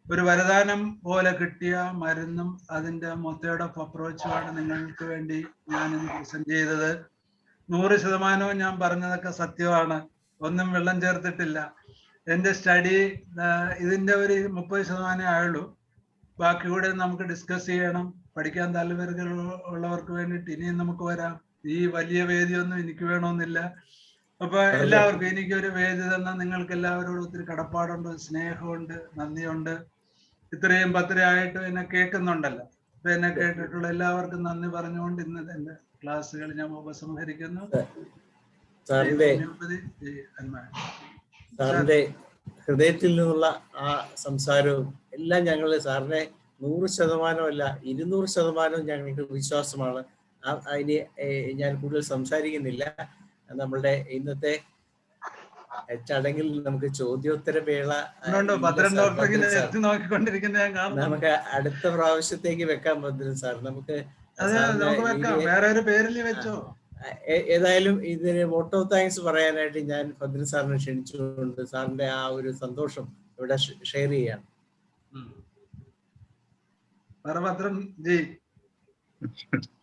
ഒരു വരദാനം പോലെ കിട്ടിയ മരുന്നും അതിന്റെ മെത്തേഡ് ഓഫ് അപ്രോച്ചുമാണ് നിങ്ങൾക്ക് വേണ്ടി ഞാൻ ഇന്ന് പ്രസന്റ് ചെയ്തത്. 100% ഞാൻ പറഞ്ഞതൊക്കെ സത്യമാണ്, ഒന്നും വെള്ളം ചേർത്തിട്ടില്ല. എൻ്റെ സ്റ്റഡി ഇതിന്റെ ഒരു 30% ആയുള്ളൂ. ബാക്കി കൂടെ നമുക്ക് ഡിസ്കസ് ചെയ്യണം. പഠിക്കാൻ താല്പര്യമുള്ളവർക്ക് വേണ്ടിയിട്ട് ഇനിയും നമുക്ക് വരാം. ഈ വലിയ വേദിയൊന്നും എനിക്ക് വേണമെന്നില്ല. അപ്പൊ എല്ലാവർക്കും എനിക്കൊരു വേദി തന്ന നിങ്ങൾക്ക് എല്ലാവരോടും ഒത്തിരി കടപ്പാടുണ്ട്, സ്നേഹമുണ്ട്, നന്ദിയുണ്ട്. ഇത്രയും പത്രയായിട്ട് എന്നെ കേൾക്കുന്നുണ്ടല്ലോ. അപ്പൊ എന്നെ കേട്ടിട്ടുള്ള എല്ലാവർക്കും നന്ദി പറഞ്ഞുകൊണ്ട് ഇന്ന് എന്റെ ക്ലാസ്സുകൾ ഞാൻ ഉപസംഹരിക്കുന്നു.
സാറിന്റെ ഹൃദയത്തിൽ നിന്നുള്ള ആ സംസാരവും എല്ലാം ഞങ്ങൾ സാറിനെ 100% അല്ല 200% ഞങ്ങൾക്ക് വിശ്വാസമാണ്. അതിന് ഞാൻ കൂടുതൽ സംസാരിക്കുന്നില്ല. നമ്മളുടെ ഇന്നത്തെ ചടങ്ങിൽ നമുക്ക് ചോദ്യോത്തര വേള നമുക്ക് അടുത്ത പ്രാവശ്യത്തേക്ക് വെക്കാൻ പറ്റും സാർ. നമുക്ക് ഏതായാലും ഇതിന് വോട്ട് ഓഫ് താങ്ക്സ് പറയാനായിട്ട് ഞാൻ ഭദ്രൻ സാറിനെ ക്ഷണിച്ചുകൊണ്ട് സാറിന്റെ ആ ഒരു സന്തോഷം ഇവിടെ ഷെയർ ചെയ്യാം.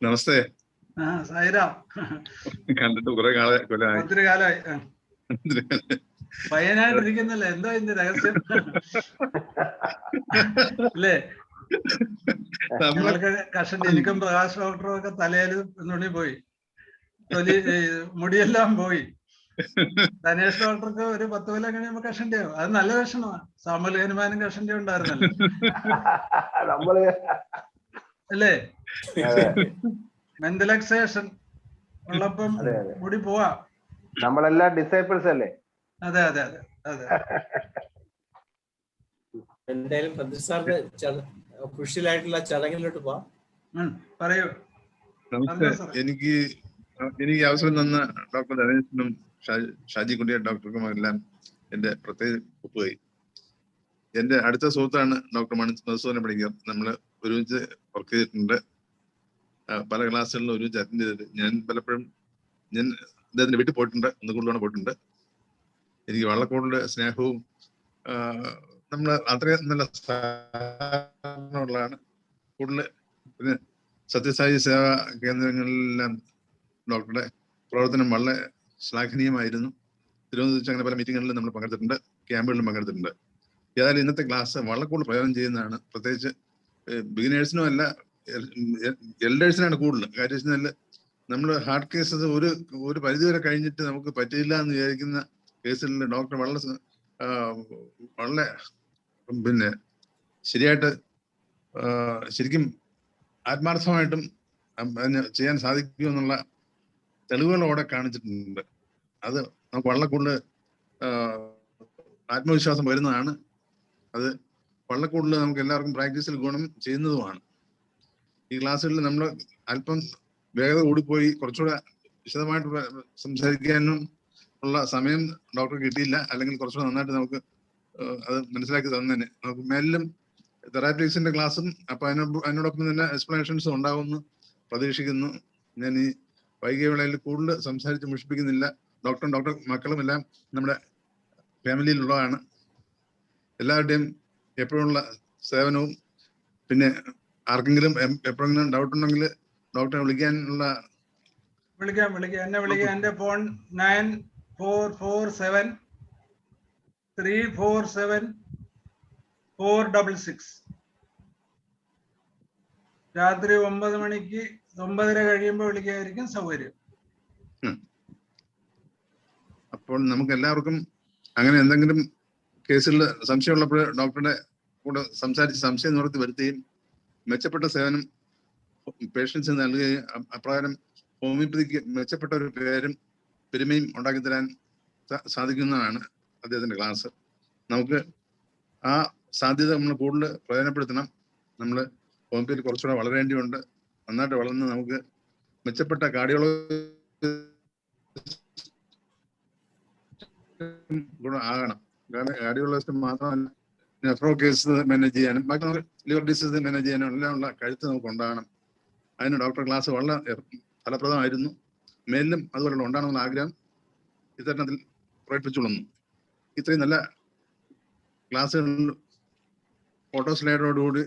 നമസ്തേ. കണ്ടിട്ട് കുറെ
കാലമായി. പയ്യനായിട്ടിരിക്കുന്നല്ലേ, എന്താ ഇന്ന് രഹസ്യം അല്ലേ? നമ്മൾക്ക് കഷണ്ടി, എനിക്കും പ്രകാശ് ഡോക്ടറും ഒക്കെ തലയില് നുള്ളി പോയി, മുടിയെല്ലാം പോയി. ധനേഷ് ഡോക്ടർക്ക് ഒരു 10 കൊല്ലം കഴിയുമ്പോ കഷണ്ടിയാവും. അത് നല്ല ലക്ഷണമാണ്. സാമൂൽ ഹനുമാനും കഷണ്ടി ഉണ്ടായിരുന്നല്ലോ അല്ലേ? മെന്റലക്സേഷൻ ഉള്ളപ്പം മുടി പോവാ.
നമ്മളെല്ലാം ഡിസൈപ്പിൾസ് അല്ലേ?
അതെ അതെ അതെ അതെ.
എന്തായാലും ഭദ്രൻ സാറിന്റെ ഒഫീഷ്യലായിട്ടുള്ള ചടങ്ങിലോട്ട് പോവാം.
പറയൂ.
എനിക്ക് അവസരം തന്ന ഡോക്ടർ ധനേഷിനും ഷാജി കുണ്ടിയ ഡോക്ടർക്കും എല്ലാം എന്റെ പ്രത്യേക ഒപ്പുകൈ. എന്റെ അടുത്ത സുഹൃത്താണ് ഡോക്ടർ മധുസൂദന പണിക്കർ. നമ്മൾ ഒരുമിച്ച് വർക്ക് ചെയ്തിട്ടുണ്ട്, പല ക്ലാസ്സുകളിലും ഒരുമിച്ച് അറ്റൻഡ് ചെയ്തിട്ട്. ഞാൻ പലപ്പോഴും അദ്ദേഹത്തിന്റെ വീട്ടിൽ പോയിട്ടുണ്ട്, ഒന്ന് കൂടുതലാണ് പോയിട്ടുണ്ട്. എനിക്ക് വളരെ കൂടുതൽ സ്നേഹവും നമ്മൾ അത്രയും നല്ല സ്ഥാനമുള്ളതാണ് കൂടുതൽ. പിന്നെ സത്യസായി സേവാ കേന്ദ്രങ്ങളിലെല്ലാം ഡോക്ടറുടെ പ്രവർത്തനം വളരെ ശ്ലാഘനീയമായിരുന്നു. തിരുവനന്തപുരത്ത് അങ്ങനെ പല മീറ്റിങ്ങുകളിലും നമ്മൾ പങ്കെടുത്തിട്ടുണ്ട്, ക്യാമ്പുകളിലും പങ്കെടുത്തിട്ടുണ്ട്. ഏതായാലും ഇന്നത്തെ ക്ലാസ് വളരെ കൂടുതൽ പ്രയോജനം ചെയ്യുന്നതാണ്. പ്രത്യേകിച്ച് ബിഗിനേഴ്സിനും അല്ല, എൽഡേഴ്സിനാണ് കൂടുതൽ. കാര്യം വെച്ചാൽ നമ്മൾ ഹാർട്ട് കേസസ് ഒരു പരിധിവരെ കഴിഞ്ഞിട്ട് നമുക്ക് പറ്റില്ല എന്ന് വിചാരിക്കുന്ന കേസുകളിൽ ഡോക്ടർ വളരെ പിന്നെ ശരിയായിട്ട് ശരിക്കും ആത്മാർത്ഥമായിട്ടും അതിന് ചെയ്യാൻ സാധിക്കുമെന്നുള്ള തെളിവുകളോടെ കാണിച്ചിട്ടുണ്ട്. അത് നമുക്ക് വളരെ കൂടുതൽ ആത്മവിശ്വാസം വരുന്നതാണ്. അത് വളരെ കൂടുതൽ നമുക്ക് എല്ലാവർക്കും പ്രാക്ടീസിൽ ഗുണം ചെയ്യുന്നതുമാണ്. ഈ ക്ലാസ്സുകളിൽ നമ്മൾ അല്പം വേഗത കൂടിപ്പോയി കുറച്ചുകൂടെ വിശദമായിട്ട് സംസാരിക്കാനും ഉള്ള സമയം ഡോക്ടർ കിട്ടിയില്ല. അല്ലെങ്കിൽ കുറച്ചുകൂടെ നന്നായിട്ട് നമുക്ക് അത് മനസ്സിലാക്കി തന്നെ നമുക്ക് മേലിലും തെറാപ്പീസിന്റെ ക്ലാസ്സും അപ്പൊ അതിനോടൊപ്പം തന്നെ എക്സ്പ്ലനേഷൻസും ഉണ്ടാവുമെന്ന് പ്രതീക്ഷിക്കുന്നു. ഞാൻ ഈ വൈകിയ വേളയിൽ കൂടുതൽ സംസാരിച്ച് മുഷിപ്പിക്കുന്നില്ല. ഡോക്ടറും ഡോക്ടർ മക്കളും എല്ലാം നമ്മുടെ ഫാമിലിയിലുള്ളതാണ്. എല്ലാവരുടെയും എപ്പോഴുള്ള സേവനവും പിന്നെ ആർക്കെങ്കിലും എപ്പോഴെങ്കിലും ഡൗട്ട് ഉണ്ടെങ്കിൽ ഡോക്ടറെ
വിളിക്കാം. എന്നെ വിളിക്കാം. എന്റെ ഫോൺ 9447347466. രാത്രി 9 മണിക്ക് 9:30 കഴിയുമ്പോൾ വിളിക്കായിരിക്കും സൗകര്യം.
അപ്പോൾ നമുക്ക് എല്ലാവർക്കും അങ്ങനെ എന്തെങ്കിലും കേസുകളിൽ സംശയമുള്ളപ്പോൾ ഡോക്ടറുടെ കൂടെ സംസാരിച്ച് സംശയം നിവൃത്തി വരുത്തുകയും മെച്ചപ്പെട്ട സേവനം പേഷ്യൻസിന് നൽകുകയും അപ്രകാരം ഹോമിയോപ്പതിക്ക് മെച്ചപ്പെട്ട ഒരു പേരും പെരുമയും ഉണ്ടാക്കി തരാൻ സാധിക്കുന്നതാണ് അദ്ദേഹത്തിന്റെ ക്ലാസ്. നമുക്ക് ആ സാധ്യത നമ്മൾ കൂടുതൽ പ്രയോജനപ്പെടുത്തണം. നമ്മൾ ഹോമിയോപ്പതിയിൽ കുറച്ചുകൂടെ വളരേണ്ടിയുണ്ട്. നന്നായിട്ട് വളർന്ന് നമുക്ക് മെച്ചപ്പെട്ട ഗുണം ആകണം. കാരണം കാർഡിയോളജിസ്റ്റ് മാത്രമല്ല, നെഫ്രോ കേസ് മാനേജ് ചെയ്യാനും ബാക്കി നമുക്ക് ലിവർ ഡിസീസ് മാനേജ് ചെയ്യാനും എല്ലാം ഉള്ള കഴുത്ത് നമുക്ക് ഉണ്ടാകണം. അതിന് ഡോക്ടർ ക്ലാസ് വളരെ ഫലപ്രദമായിരുന്നു. മേലിലും അതുപോലെ ഉണ്ടാകണമെന്ന ആഗ്രഹം ഇത്തരണത്തിൽ പ്രകടിപ്പിച്ചുകൊള്ളുന്നു. ഇത്രയും നല്ല ക്ലാസ്സുകളിൽ ഫോട്ടോ സ്ലൈഡോടുകൂടി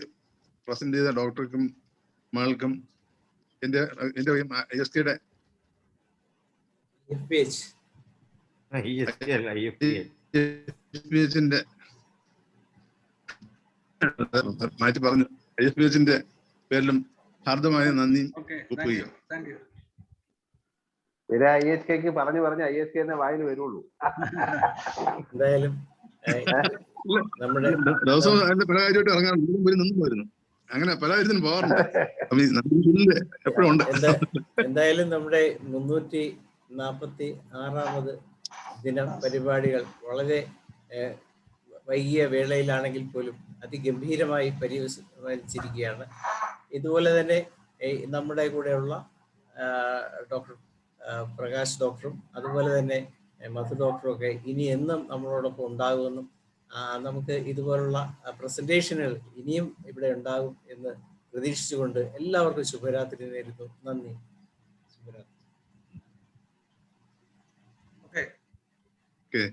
പ്രസന്റ് ചെയ്ത ഡോക്ടർക്കും മകൾക്കും എൻ്റെ ISKയുടെ മാറ്റി പറഞ്ഞു ISPHന്റെ പേരിലും ഹാർദമായ നന്ദി ഒപ്പുകയും.
പിന്നെ ISKക്ക് പറഞ്ഞു ISK തന്നെ വായിൽ വരുള്ളൂ.
എന്തായാലും
ദിവസവും അതിന്റെ പല കാര്യമായിട്ട് ഇറങ്ങാൻ നിന്നും പോയിരുന്നു. അങ്ങനെ പല കാര്യത്തിനും പോകാറുണ്ട്. എപ്പോഴും ഉണ്ട്.
എന്തായാലും നമ്മുടെ 346ാമത് ദിനം പരിപാടികൾ വളരെ വൈകിയ വേളയിലാണെങ്കിൽ പോലും അതിഗംഭീരമായി പരിവലിച്ചിരിക്കുകയാണ്. ഇതുപോലെ തന്നെ നമ്മുടെ കൂടെയുള്ള ഡോക്ടർ പ്രകാശ് ഡോക്ടറും അതുപോലെ തന്നെ മധു ഡോക്ടറും ഒക്കെ ഇനി എന്നും നമ്മളോടൊപ്പം ഉണ്ടാകുമെന്നും നമുക്ക് ഇതുപോലുള്ള പ്രസന്റേഷനുകൾ ഇനിയും ഇവിടെ ഉണ്ടാകും എന്ന് പ്രതീക്ഷിച്ചുകൊണ്ട് എല്ലാവർക്കും ശുഭരാത്രി നേരുന്നു. നന്ദി. ശുഭരാത്രി.
Okay.